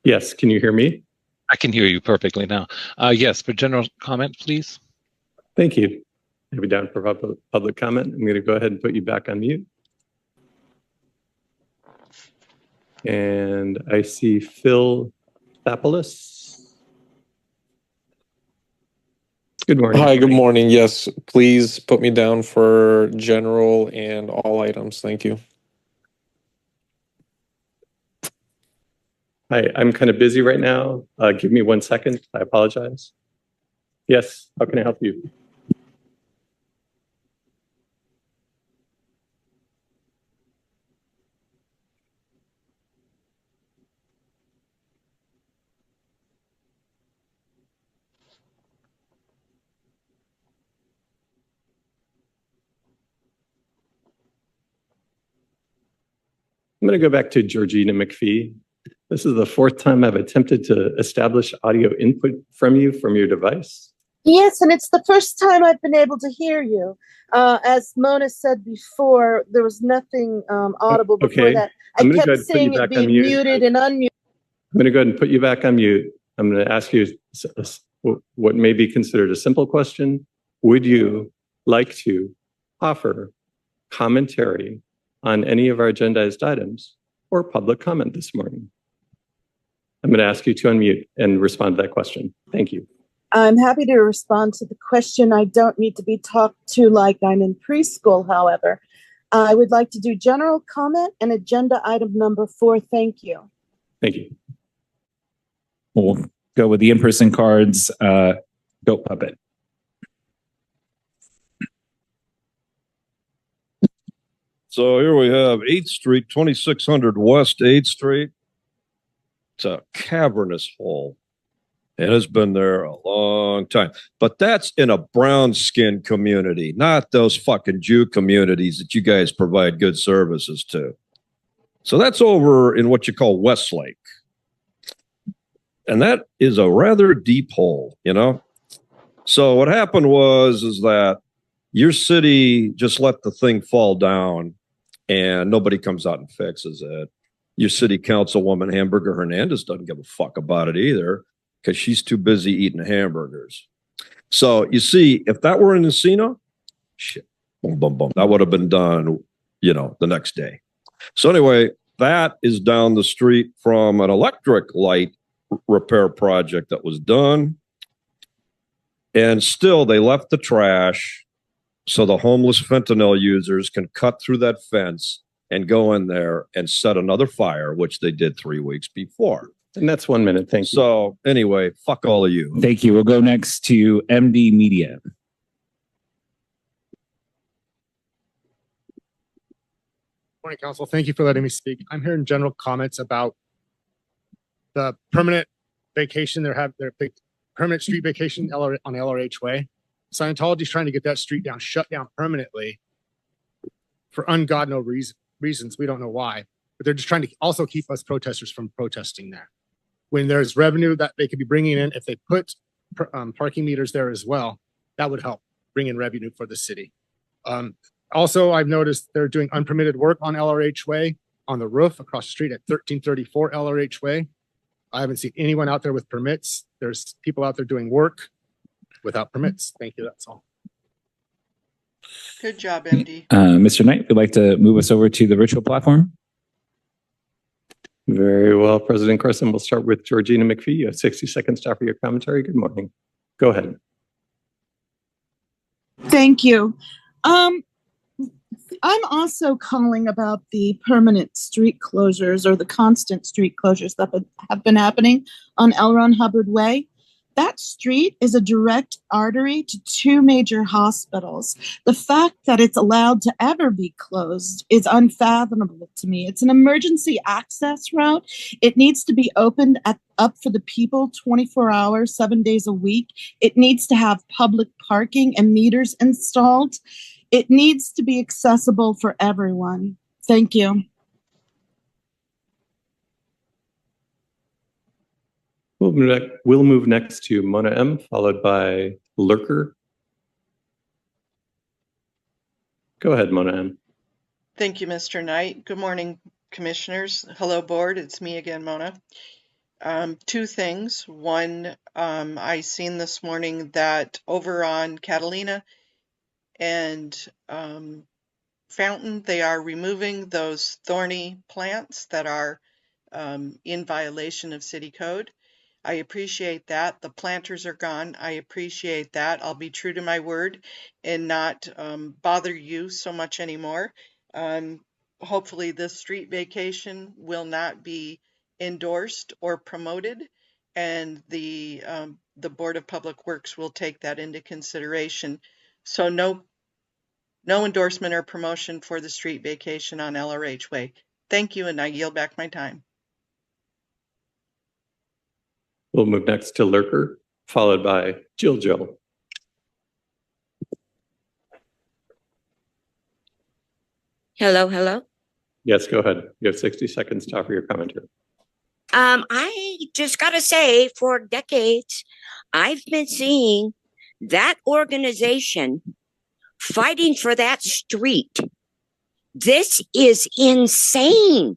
Yes, can you hear me?
I can hear you perfectly now. Yes, for general comment, please.
Thank you. You'll be down for public comment. I'm going to go ahead and put you back on mute. And I see Phil Thapoulis. Good morning.
Hi, good morning. Yes, please put me down for general and all items. Thank you.
Hi, I'm kind of busy right now. Give me 1 second. I apologize. Yes, how can I help you? I'm going to go back to Georgina McPhee. This is the 4th time I've attempted to establish audio input from you from your device.
Yes, and it's the first time I've been able to hear you. As Mona said before, there was nothing audible before that. I kept seeing it being muted and unmuted.
I'm going to go ahead and put you back on mute. I'm going to ask you what may be considered a simple question. Would you like to offer commentary on any of our agendized items or public comment this morning? I'm going to ask you to unmute and respond to that question. Thank you.
I'm happy to respond to the question. I don't need to be talked to like I'm in preschool, however. I would like to do general comment and agenda item number 4. Thank you.
Thank you.
We'll go with the in-person cards. Goat Puppet.
So here we have 8th Street, 2600 West 8th Street. It's a cavernous hole. It has been there a long time. But that's in a brown skin community, not those fucking Jew communities that you guys provide good services to. So that's over in what you call Westlake. And that is a rather deep hole, you know? So what happened is that your city just let the thing fall down and nobody comes out and fixes it. Your city councilwoman, Hamburger Hernandez, doesn't give a fuck about it either because she's too busy eating hamburgers. So you see, if that were in Encino, shit, boom, boom, boom, that would have been done, you know, the next day. So anyway, that is down the street from an electric light repair project that was done. And still they left the trash so the homeless fentanyl users can cut through that fence and go in there and set another fire, which they did 3 weeks before.
And that's 1 minute. Thank you.
So anyway, fuck all of you.
Thank you. We'll go next to MD Media.
Morning, Council. Thank you for letting me speak. I'm here in general comments about the permanent vacation. Their permanent street vacation on LRH Way. Scientology is trying to get that street shut down permanently for ungod no reasons. We don't know why, but they're just trying to also keep us protesters from protesting there. When there's revenue that they could be bringing in, if they put parking meters there as well, that would help bring in revenue for the city. Also, I've noticed they're doing unpermitted work on LRH Way on the roof across the street at 1334 LRH Way. I haven't seen anyone out there with permits. There's people out there doing work without permits. Thank you. That's all.
Good job, MD.
Mr. Knight, would like to move us over to the virtual platform?
Very well, President Carson. We'll start with Georgina McPhee. You have 60 seconds to offer your commentary. Good morning. Go ahead.
Thank you. I'm also calling about the permanent street closures or the constant street closures that have been happening on L. Ron Hubbard Way. That street is a direct artery to two major hospitals. The fact that it's allowed to ever be closed is unfathomable to me. It's an emergency access route. It needs to be opened up for the people 24 hours, 7 days a week. It needs to have public parking and meters installed. It needs to be accessible for everyone. Thank you.
We'll move next to Mona M, followed by Lurker. Go ahead, Mona M.
Thank you, Mr. Knight. Good morning, commissioners. Hello, board. It's me again, Mona. Two things. One, I seen this morning that over on Catalina and Fountain, they are removing those thorny plants that are in violation of city code. I appreciate that. The planters are gone. I appreciate that. I'll be true to my word and not bother you so much anymore. Hopefully this street vacation will not be endorsed or promoted, and the Board of Public Works will take that into consideration. So no endorsement or promotion for the street vacation on LRH Way. Thank you, and I yield back my time.
We'll move next to Lurker, followed by Jill.
Hello.
Yes, go ahead. You have 60 seconds to offer your commentary.
I just got to say, for decades, I've been seeing that organization fighting for that street. This is insane.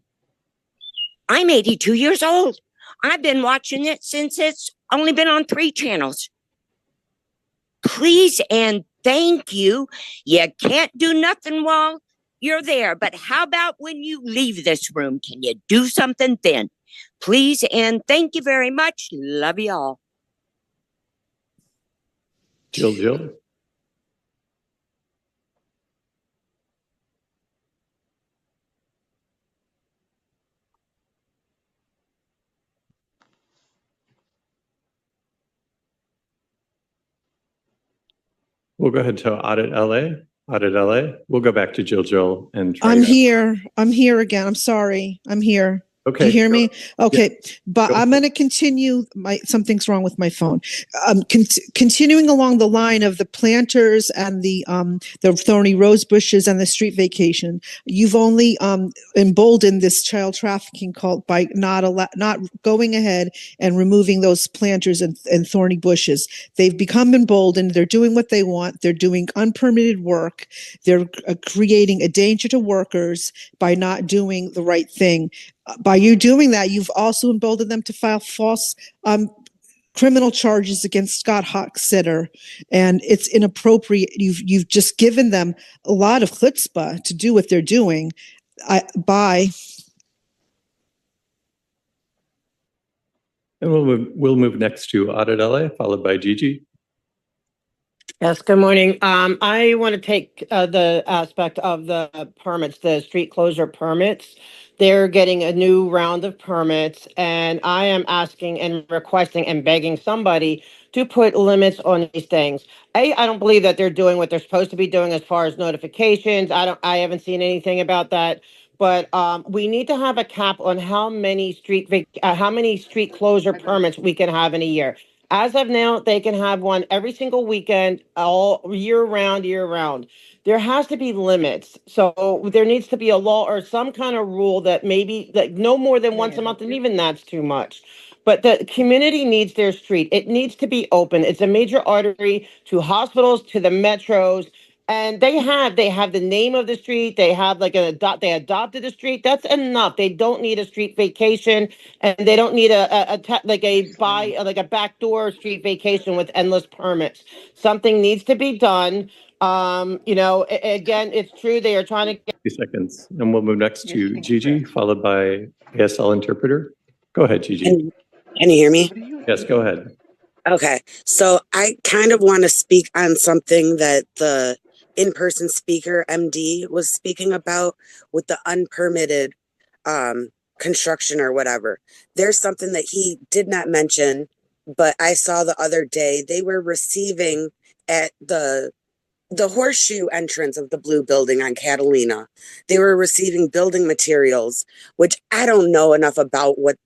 I'm 82 years old. I've been watching it since it's only been on 3 channels. Please and thank you. You can't do nothing while you're there, but how about when you leave this room? Can you do something then? Please and thank you very much. Love you all.
Jill. We'll go ahead to Audit LA. We'll go back to Jill and try
I'm here again. I'm sorry. I'm here.
Okay.
Do you hear me? Okay.
Yeah.
But I'm going to continue. Something's wrong with my phone. Continuing along the line of the planters and the thorny rose bushes and the street vacation, you've only emboldened this child trafficking cult by not going ahead and removing those planters and thorny bushes. They've become emboldened. They're doing what they want. They're doing unpermitted work. They're creating a danger to workers by not doing the right thing. By you doing that, you've also emboldened them to file false criminal charges against Scott Hochstetter, and it's inappropriate. You've just given them a lot of chutzpah to do what they're doing. Bye.
And we'll move next to Audit LA, followed by Gigi.
Yes, good morning. I want to take the aspect of the permits, the street closure permits. They're getting a new round of permits, and I am asking and requesting and begging somebody to put limits on these things. I don't believe that they're doing what they're supposed to be doing as far as notifications. I haven't seen anything about that. But we need to have a cap on how many street closure permits we can have in a year. As of now, they can have one every single weekend, all year round, year round. There has to be limits. So there needs to be a law or some kind of rule that maybe like no more than once a month, and even that's too much. But the community needs their street. It needs to be open. It's a major artery to hospitals, to the metros. And they have the name of the street. They have like they adopted the street. That's enough. They don't need a street vacation, and they don't need like a backdoor street vacation with endless permits. Something needs to be done. Again, it's true they are trying to get
60 seconds. And we'll move next to Gigi, followed by ASL interpreter. Go ahead, Gigi.
Can you hear me?
Yes, go ahead.
Okay, so I kind of want to speak on something that the in-person speaker MD was speaking about with the unpermitted construction or whatever. There's something that he did not mention, but I saw the other day they were receiving at the horseshoe entrance of the blue building on Catalina. They were receiving building materials, which I don't know enough about what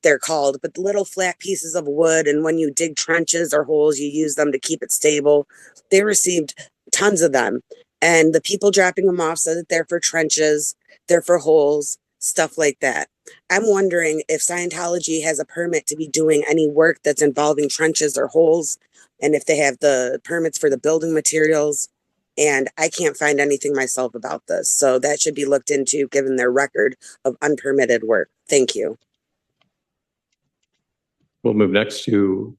they're called, but the little flat pieces of wood, and when you dig trenches or holes, you use them to keep it stable. They received tons of them, and the people dropping them off said that they're for trenches, they're for holes, stuff like that. I'm wondering if Scientology has a permit to be doing any work that's involving trenches or holes, and if they have the permits for the building materials. And I can't find anything myself about this, so that should be looked into given their record of unpermitted work. Thank you.
We'll move next to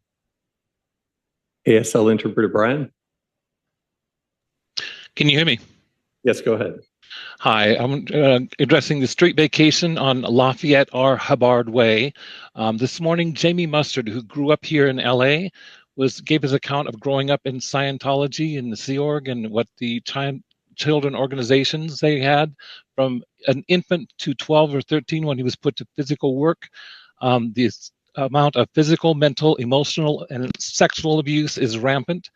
ASL interpreter Brian.
Can you hear me?
Yes, go ahead.
Hi, I'm addressing the street vacation on Lafayette R. Hubbard Way. This morning, Jamie Mustard, who grew up here in LA, gave his account of growing up in Scientology and the Sea Org and what the children organizations they had from an infant to 12 or 13 when he was put to physical work. This amount of physical, mental, emotional, and sexual abuse is rampant.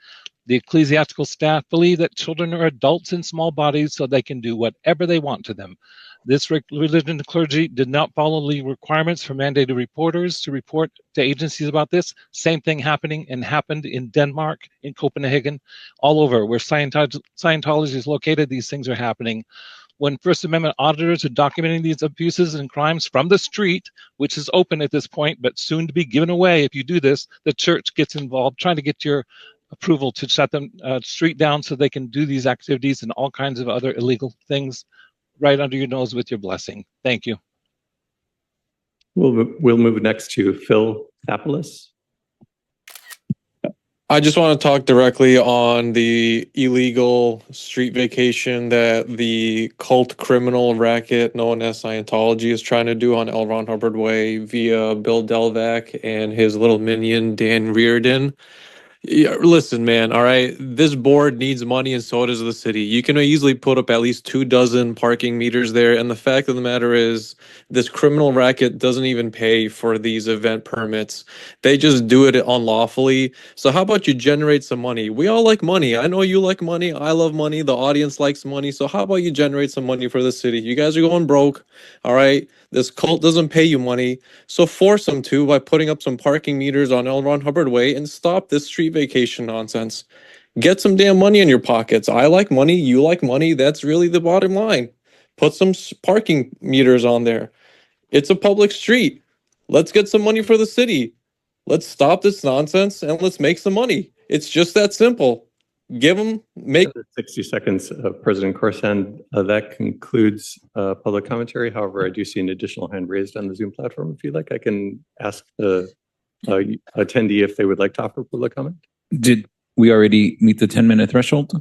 The ecclesiastical staff believe that children are adults in small bodies so they can do whatever they want to them. This religion clergy did not follow the requirements for mandated reporters to report to agencies about this. Same thing happened in Denmark, in Copenhagen, all over where Scientology is located. These things are happening. When First Amendment auditors are documenting these abuses and crimes from the street, which is open at this point, but soon to be given away if you do this, the church gets involved trying to get your approval to shut them street down so they can do these activities and all kinds of other illegal things right under your nose with your blessing. Thank you.
We'll move next to Phil Tapoulis.
I just want to talk directly on the illegal street vacation that the cult criminal racket known as Scientology is trying to do on L. Ron Hubbard Way via Bill Delvac and his little minion, Dan Reardon. Yeah, listen, man, all right, this board needs money and so does the city. You can easily put up at least 24 parking meters there. And the fact of the matter is this criminal racket doesn't even pay for these event permits. They just do it unlawfully. So how about you generate some money? We all like money. I know you like money. I love money. The audience likes money. So how about you generate some money for the city? You guys are going broke. All right. This cult doesn't pay you money. So force them to by putting up some parking meters on L. Ron Hubbard Way and stop this street vacation nonsense. Get some damn money in your pockets. I like money. You like money. That's really the bottom line. Put some parking meters on there. It's a public street. Let's get some money for the city. Let's stop this nonsense and let's make some money. It's just that simple. Give them, make
60 seconds, President Corson. That concludes public commentary. However, I do see an additional hand raised on the Zoom platform. If you'd like, I can ask the attendee if they would like to offer public comment.
Did we already meet the 10-minute threshold?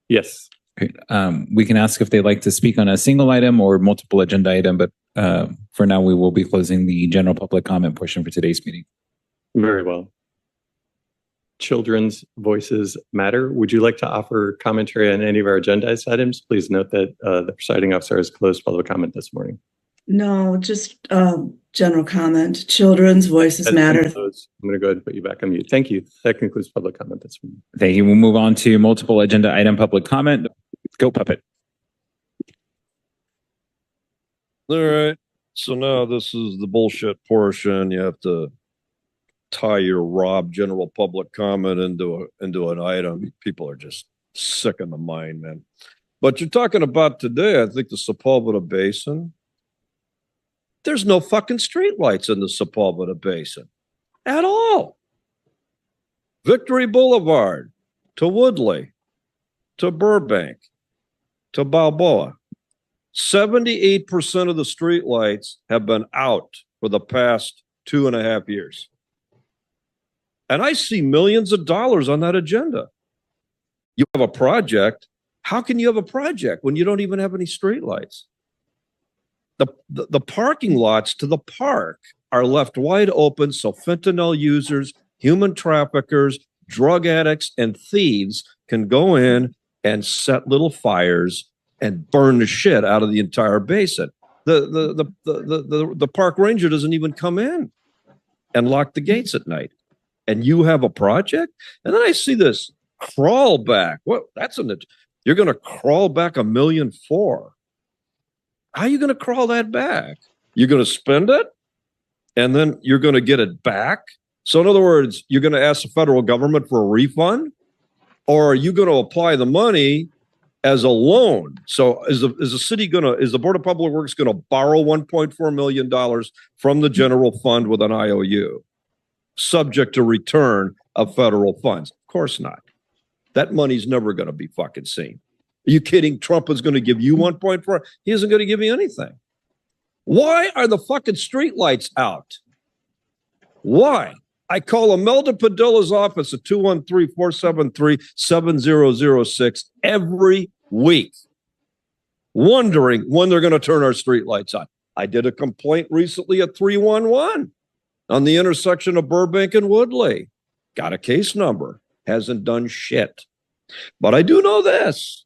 Yes.
Okay. We can ask if they'd like to speak on a single item or multiple agenda item, but for now, we will be closing the general public comment portion for today's meeting.
Very well. Children's voices matter. Would you like to offer commentary on any of our agendized items? Please note that the presiding officer has closed public comment this morning.
No, just general comment. Children's voices matter.
I'm going to go ahead and put you back on mute. Thank you. That concludes public comment this morning.
Thank you. We'll move on to multiple agenda item public comment. Go, Puppet.
All right. So now this is the bullshit portion. You have to tie your Rob general public comment into an item. People are just sick in the mind, man. But you're talking about today, I think the Sepulveda Basin. There's no fucking streetlights in the Sepulveda Basin at all. Victory Boulevard to Woodley to Burbank to Balboa. 78% of the streetlights have been out for the past 2.5 years. And I see millions of dollars on that agenda. You have a project. How can you have a project when you don't even have any streetlights? The parking lots to the park are left wide open so fentanyl users, human traffickers, drug addicts, and thieves can go in and set little fires and burn the shit out of the entire basin. The park ranger doesn't even come in and lock the gates at night. And you have a project? And then I see this crawl back. What? That's in it. You're going to crawl back $1.4 million. How are you going to crawl that back? You're going to spend it and then you're going to get it back. So in other words, you're going to ask the federal government for a refund, or are you going to apply the money as a loan? So is the Board of Public Works going to borrow $1.4 million from the general fund with an IOU, subject to return of federal funds? Of course not. That money's never going to be fucking seen. Are you kidding? Trump is going to give you 1.4. He isn't going to give you anything. Why are the fucking streetlights out? Why? I call Imelda Padilla's office at 213-473-7006 every week, wondering when they're going to turn our streetlights on. I did a complaint recently at 311 on the intersection of Burbank and Woodley. Got a case number. Hasn't done shit. But I do know this.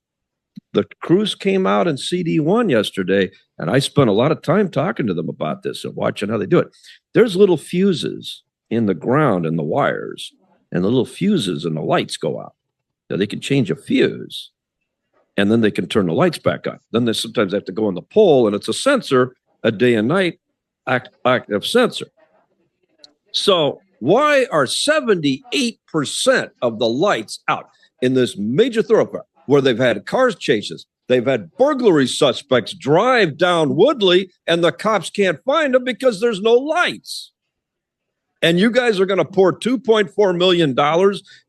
The crews came out in CD1 yesterday, and I spent a lot of time talking to them about this and watching how they do it. There's little fuses in the ground and the wires, and the little fuses and the lights go out. Now they can change a fuse, and then they can turn the lights back on. Then they sometimes have to go on the pole, and it's a sensor, a day and night active sensor. So why are 78% of the lights out in this major thoroughfare where they've had cars chases? They've had burglary suspects drive down Woodley and the cops can't find them because there's no lights. And you guys are going to pour $2.4 million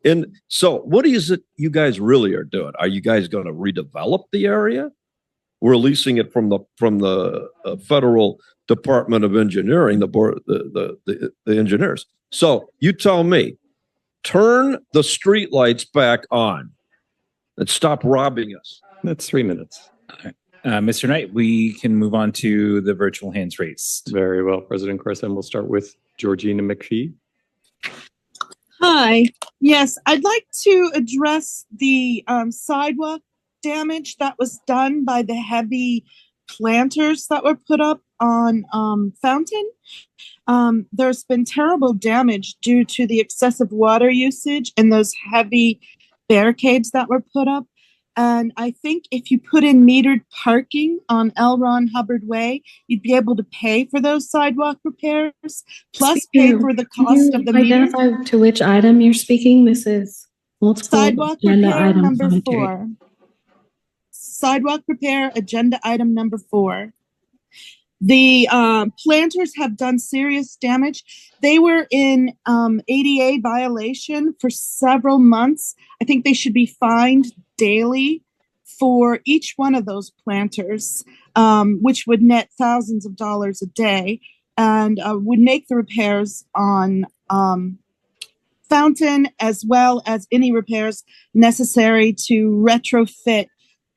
in. So what is it you guys really are doing? Are you guys going to redevelop the area? We're leasing it from the Federal Department of Engineering, the engineers. So you tell me, turn the streetlights back on and stop robbing us.
That's 3 minutes.
Mr. Knight, we can move on to the virtual hands raised.
Very well, President Carson. We'll start with Georgina McPhee.
Hi. Yes, I'd like to address the sidewalk damage that was done by the heavy planters that were put up on Fountain. There's been terrible damage due to the excessive water usage and those heavy barricades that were put up. And I think if you put in metered parking on L. Ron Hubbard Way, you'd be able to pay for those sidewalk repairs, plus pay for the cost of the meters.
Identify to which item you're speaking. This is multiple
Sidewalk
agenda
repair
item
number
commentary.
4. Sidewalk repair agenda item number 4. The planters have done serious damage. They were in ADA violation for several months. I think they should be fined daily for each one of those planters, which would net thousands of dollars a day, and would make the repairs on Fountain, as well as any repairs necessary to retrofit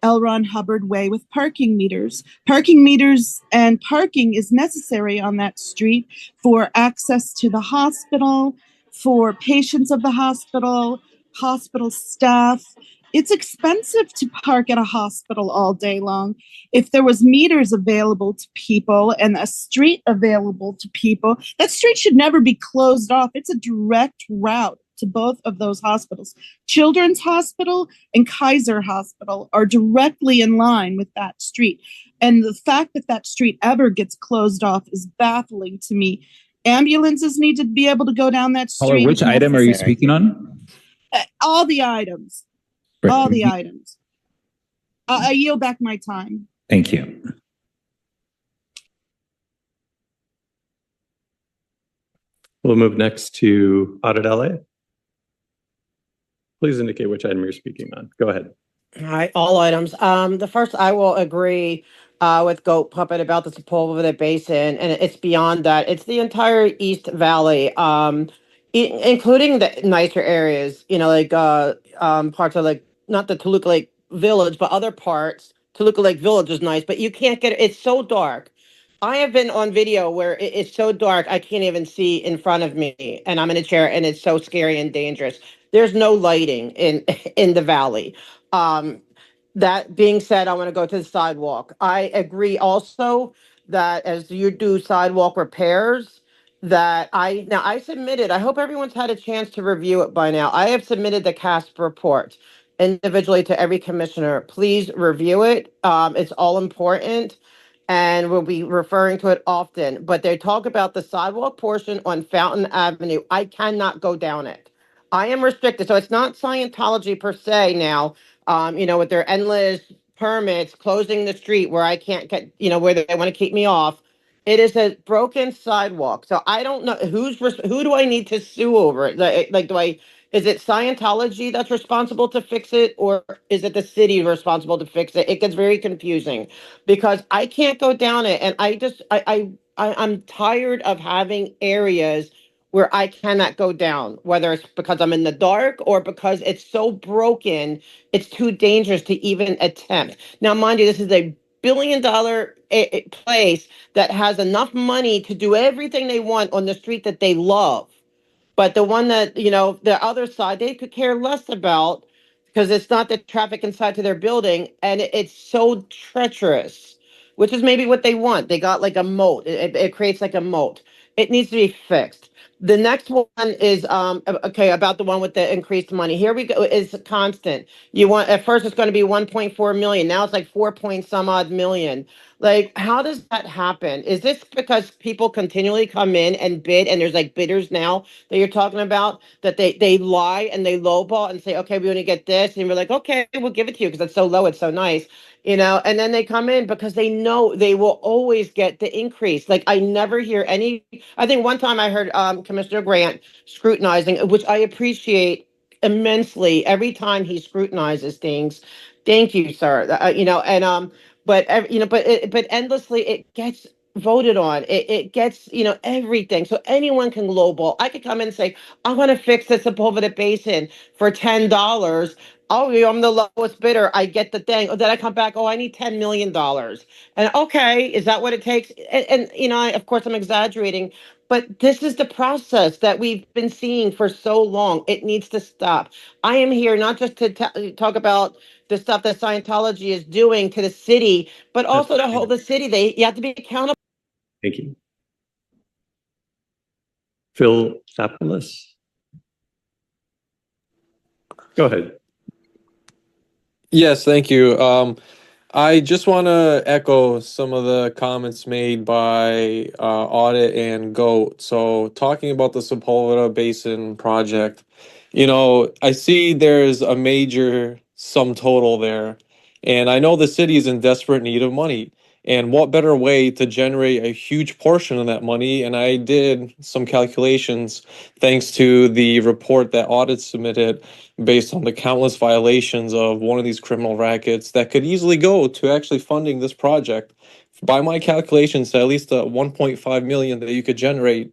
L. Ron Hubbard Way with parking meters. Parking meters and parking is necessary on that street for access to the hospital, for patients of the hospital, hospital staff. It's expensive to park at a hospital all day long. If there was meters available to people and a street available to people, that street should never be closed off. It's a direct route to both of those hospitals. Children's Hospital and Kaiser Hospital are directly in line with that street. And the fact that that street ever gets closed off is baffling to me. Ambulances need to be able to go down that
Caller,
street.
which
if
item are you
necessary.
speaking on?
All the items.
Right.
All the items. I yield back my time.
Thank you.
We'll move next to Audit LA. Please indicate which item you're speaking on. Go ahead.
All right, all items. The first, I will agree with Goat Puppet about the Sepulveda Basin, and it's beyond that. It's the entire East Valley, including the nicer areas. You know, like parts of like not the Toluca Lake Village, but other parts. Toluca Lake Village is nice, but you can't get it. It's so dark. I have been on video where it's so dark I can't even see in front of me, and I'm in a chair, and it's so scary and dangerous. There's no lighting in in the valley. Um, that being said, I want to go to the sidewalk. I agree also that as you do sidewalk repairs, that I submitted, I hope everyone's had a chance to review it by now. I have submitted the CASP report individually to every commissioner. Please review it. It's all important and we'll be referring to it often. But they talk about the sidewalk portion on Fountain Avenue. I cannot go down it. I am restricted. So it's not Scientology per se now, you know, with their endless permits closing the street where I can't get, you know, where they want to keep me off. It is a broken sidewalk. So I don't know who do I need to sue over it? Is it Scientology that's responsible to fix it, or is it the city responsible to fix it? It gets very confusing because I can't go down it, and I'm tired of having areas where I cannot go down, whether it's because I'm in the dark or because it's so broken, it's too dangerous to even attempt. Now, mind you, this is a billion-dollar place that has enough money to do everything they want on the street that they love. But the one that, you know, the other side, they could care less about because it's not the traffic inside to their building and it's so treacherous, which is maybe what they want. They got like a moat. It creates like a moat. It needs to be fixed. The next one is okay, about the one with the increased money. Here we go, is constant. You want at first it's going to be 1.4 million. Now it's like 4 point some odd million. Like, how does that happen? Is this because people continually come in and bid and there's like bidders now that you're talking about that they lie and they lowball and say, okay, we want to get this, and we're like, okay, we'll give it to you because it's so low, it's so nice, you know. And then they come in because they know they will always get the increase. Like I never hear any. I think one time I heard Commissioner Grant scrutinizing, which I appreciate immensely. Every time he scrutinizes things, thank you, sir. You know, and but you know, but endlessly it gets voted on. It gets, you know, everything. So anyone can lowball. I could come in and say, I want to fix the Sepulveda Basin for $10. Oh, you know, I'm the lowest bidder. I get the thing. Then I come back, oh, I need $10 million. And okay, is that what it takes? And you know, of course I'm exaggerating, but this is the process that we've been seeing for so long. It needs to stop. I am here not just to talk about the stuff that Scientology is doing to the city, but also to hold the city. You have to be accountable.
Thank you. Phil Sapoulis. Go ahead.
Yes, thank you. I just want to echo some of the comments made by Audit and Goat. So talking about the Sepulveda Basin project, you know, I see there's a major sum total there. And I know the city is in desperate need of money. And what better way to generate a huge portion of that money? And I did some calculations thanks to the report that Audit submitted based on the countless violations of one of these criminal rackets that could easily go to actually funding this project. By my calculations, at least 1.5 million that you could generate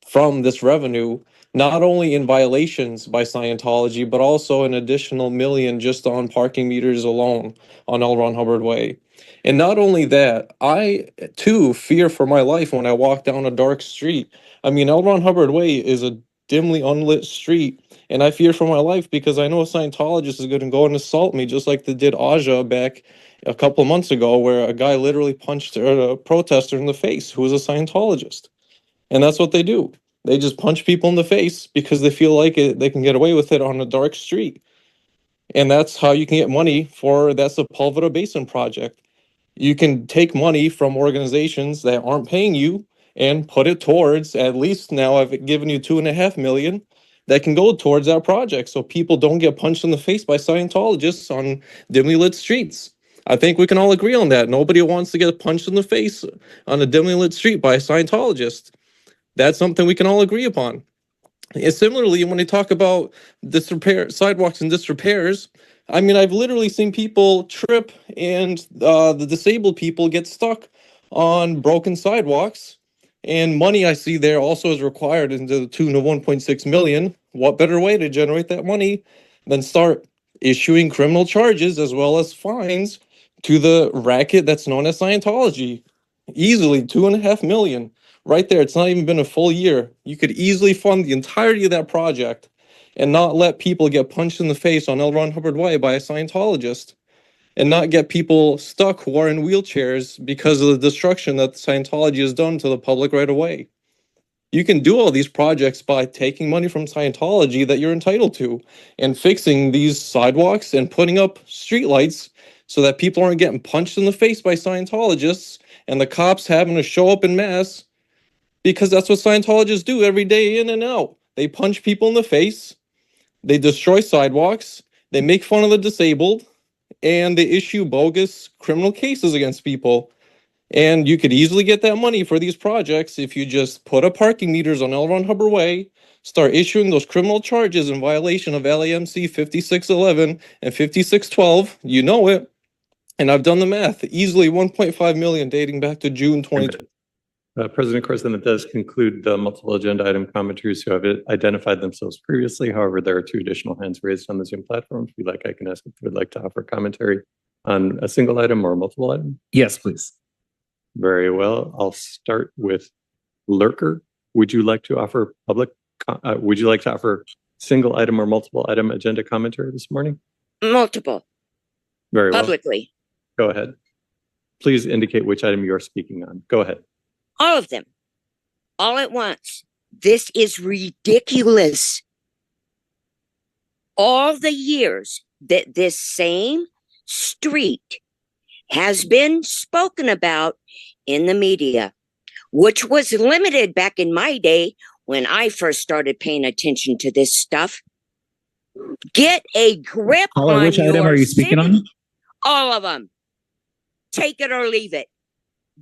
from this revenue, not only in violations by Scientology, but also an additional million just on parking meters alone on L. Ron Hubbard Way. And not only that, I too fear for my life when I walk down a dark street. I mean, L. Ron Hubbard Way is a dimly unlit street, and I fear for my life because I know a Scientologist is going to go and assault me, just like they did Aja back a couple of months ago, where a guy literally punched a protester in the face who was a Scientologist. And that's what they do. They just punch people in the face because they feel like they can get away with it on a dark street. And that's how you can get money for that Sepulveda Basin project. You can take money from organizations that aren't paying you and put it towards, at least now I've given you 2.5 million that can go towards that project so people don't get punched in the face by Scientologists on dimly lit streets. I think we can all agree on that. Nobody wants to get punched in the face on a dimly lit street by a Scientologist. That's something we can all agree upon. And similarly, when they talk about disrepair, sidewalks and disrepairs, I mean, I've literally seen people trip and the disabled people get stuck on broken sidewalks. And money I see there also is required into the tune of 1.6 million. What better way to generate that money than start issuing criminal charges as well as fines to the racket that's known as Scientology? Easily 2.5 million. Right there, it's not even been a full year. You could easily fund the entirety of that project and not let people get punched in the face on L. Ron Hubbard Way by a Scientologist and not get people stuck who are in wheelchairs because of the destruction that Scientology has done to the public right away. You can do all these projects by taking money from Scientology that you're entitled to and fixing these sidewalks and putting up streetlights so that people aren't getting punched in the face by Scientologists and the cops having to show up in mass, because that's what Scientologists do every day in and out. They punch people in the face, they destroy sidewalks, they make fun of the disabled, and they issue bogus criminal cases against people. And you could easily get that money for these projects if you just put up parking meters on L. Ron Hubbard Way, start issuing those criminal charges in violation of LAMC 5611 and 5612. You know it. And I've done the math. Easily 1.5 million dating back to June 2020.
President Carson, that does conclude the multiple agenda item commenters who have identified themselves previously. However, there are 2 additional hands raised on the Zoom platform. If you'd like, I can ask if you would like to offer commentary on a single item or a multiple item.
Yes, please.
Very well. I'll start with Lurker. Would you like to offer single item or multiple item agenda commentary this morning?
Multiple.
Very well.
Publicly.
Go ahead. Please indicate which item you're speaking on. Go ahead.
All of them. All at once. This is ridiculous. All the years that this same street has been spoken about in the media, which was limited back in my day when I first started paying attention to this stuff. Get a grip on
which item are you speaking on?
All of them. Take it or leave it.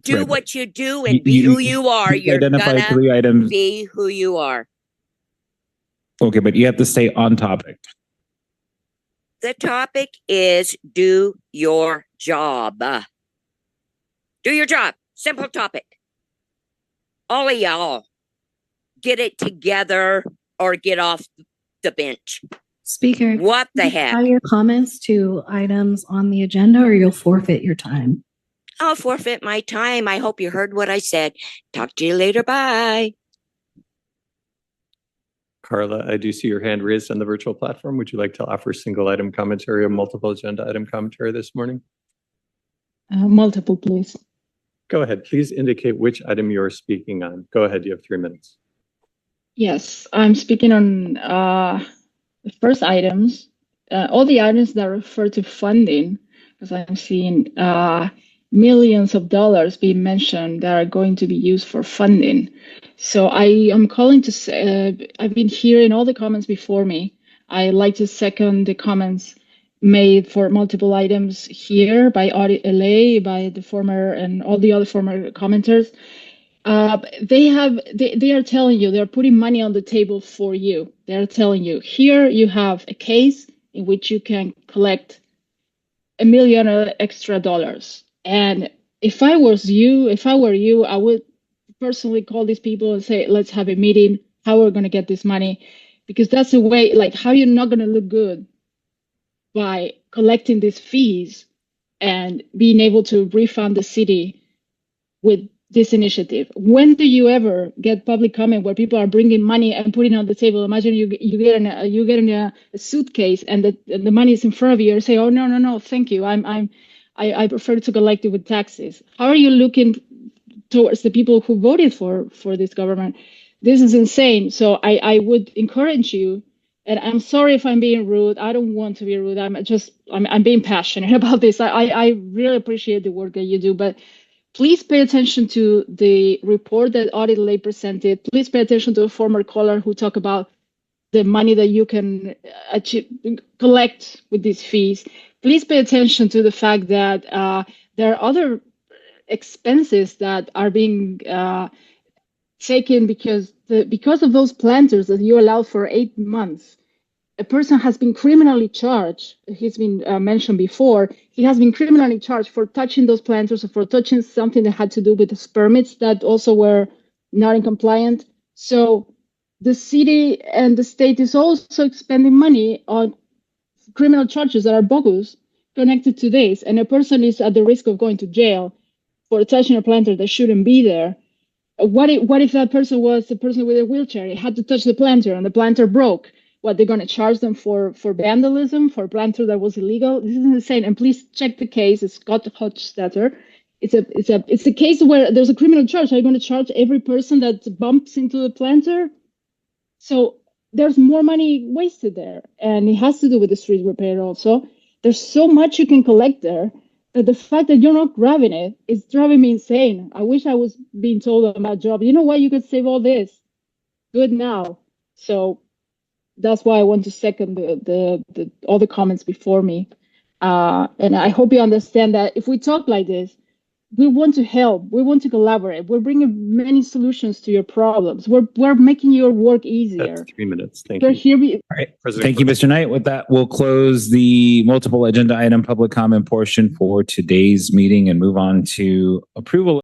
Do
Right.
what you do and be who you are. You're
identified
gonna
3 items.
be who you are.
Okay, but you have to stay on topic.
The topic is do your job. Do your job. Simple topic. All of y'all, get it together or get off the bench.
Speaker.
What the heck?
Tie your comments to items on the agenda or you'll forfeit your time.
I'll forfeit my time. I hope you heard what I said. Talk to you later. Bye.
Carla, I do see your hand raised on the virtual platform. Would you like to offer single item commentary or multiple agenda item commentary this morning?
Multiple, please.
Go ahead. Please indicate which item you're speaking on. Go ahead. You have 3 minutes.
Yes, I'm speaking on the first items, all the items that refer to funding, because I'm seeing millions of dollars being mentioned that are going to be used for funding. So I am calling to say, I've been hearing all the comments before me. I like to second the comments made for multiple items here by Audit LA, by the former and all the other former commenters. They are telling you, they're putting money on the table for you. They're telling you, here you have a case in which you can collect $1 million extra dollars. And if I were you, I would personally call these people and say, let's have a meeting, how we're going to get this money. Because that's the way, like, how you're not going to look good by collecting these fees and being able to refund the city with this initiative. When do you ever get public comment where people are bringing money and putting it on the table? Imagine you get in a suitcase and the money is in front of you and say, oh no, thank you. I prefer to collect it with taxes. How are you looking towards the people who voted for this government? This is insane. So I would encourage you, and I'm sorry if I'm being rude. I don't want to be rude. I'm being passionate about this. I really appreciate the work that you do, but Please pay attention to the report that Audit Lay presented. Please pay attention to a former caller who talked about the money that you can collect with these fees. Please pay attention to the fact that there are other expenses that are being taken because of those planters that you allowed for 8 months. A person has been criminally charged. He's been mentioned before. He has been criminally charged for touching those planters or for touching something that had to do with his permits that also were not in compliance. So the city and the state is also expending money on criminal charges that are bogus connected to this. And a person is at the risk of going to jail for touching a planter that shouldn't be there. What if that person was a person with a wheelchair? He had to touch the planter and the planter broke. What, they're going to charge them for vandalism, for a planter that was illegal? This is insane. And please check the case. It's Scott Hochstetter. It's a case where there's a criminal charge. Are you going to charge every person that bumps into the planter? So there's more money wasted there. And it has to do with the street repair also. There's so much you can collect there. But the fact that you're not grabbing it is driving me insane. I wish I was being told on my job, you know what, you could save all this. Good now. So that's why I want to second all the comments before me. And I hope you understand that if we talk like this, we want to help. We want to collaborate. We're bringing many solutions to your problems. We're making your work easier.
That's 3 minutes. Thank
We're
you.
here.
All right. Thank you, Mr. Knight. With that, we'll close the multiple agenda item public comment portion for today's meeting and move on to approval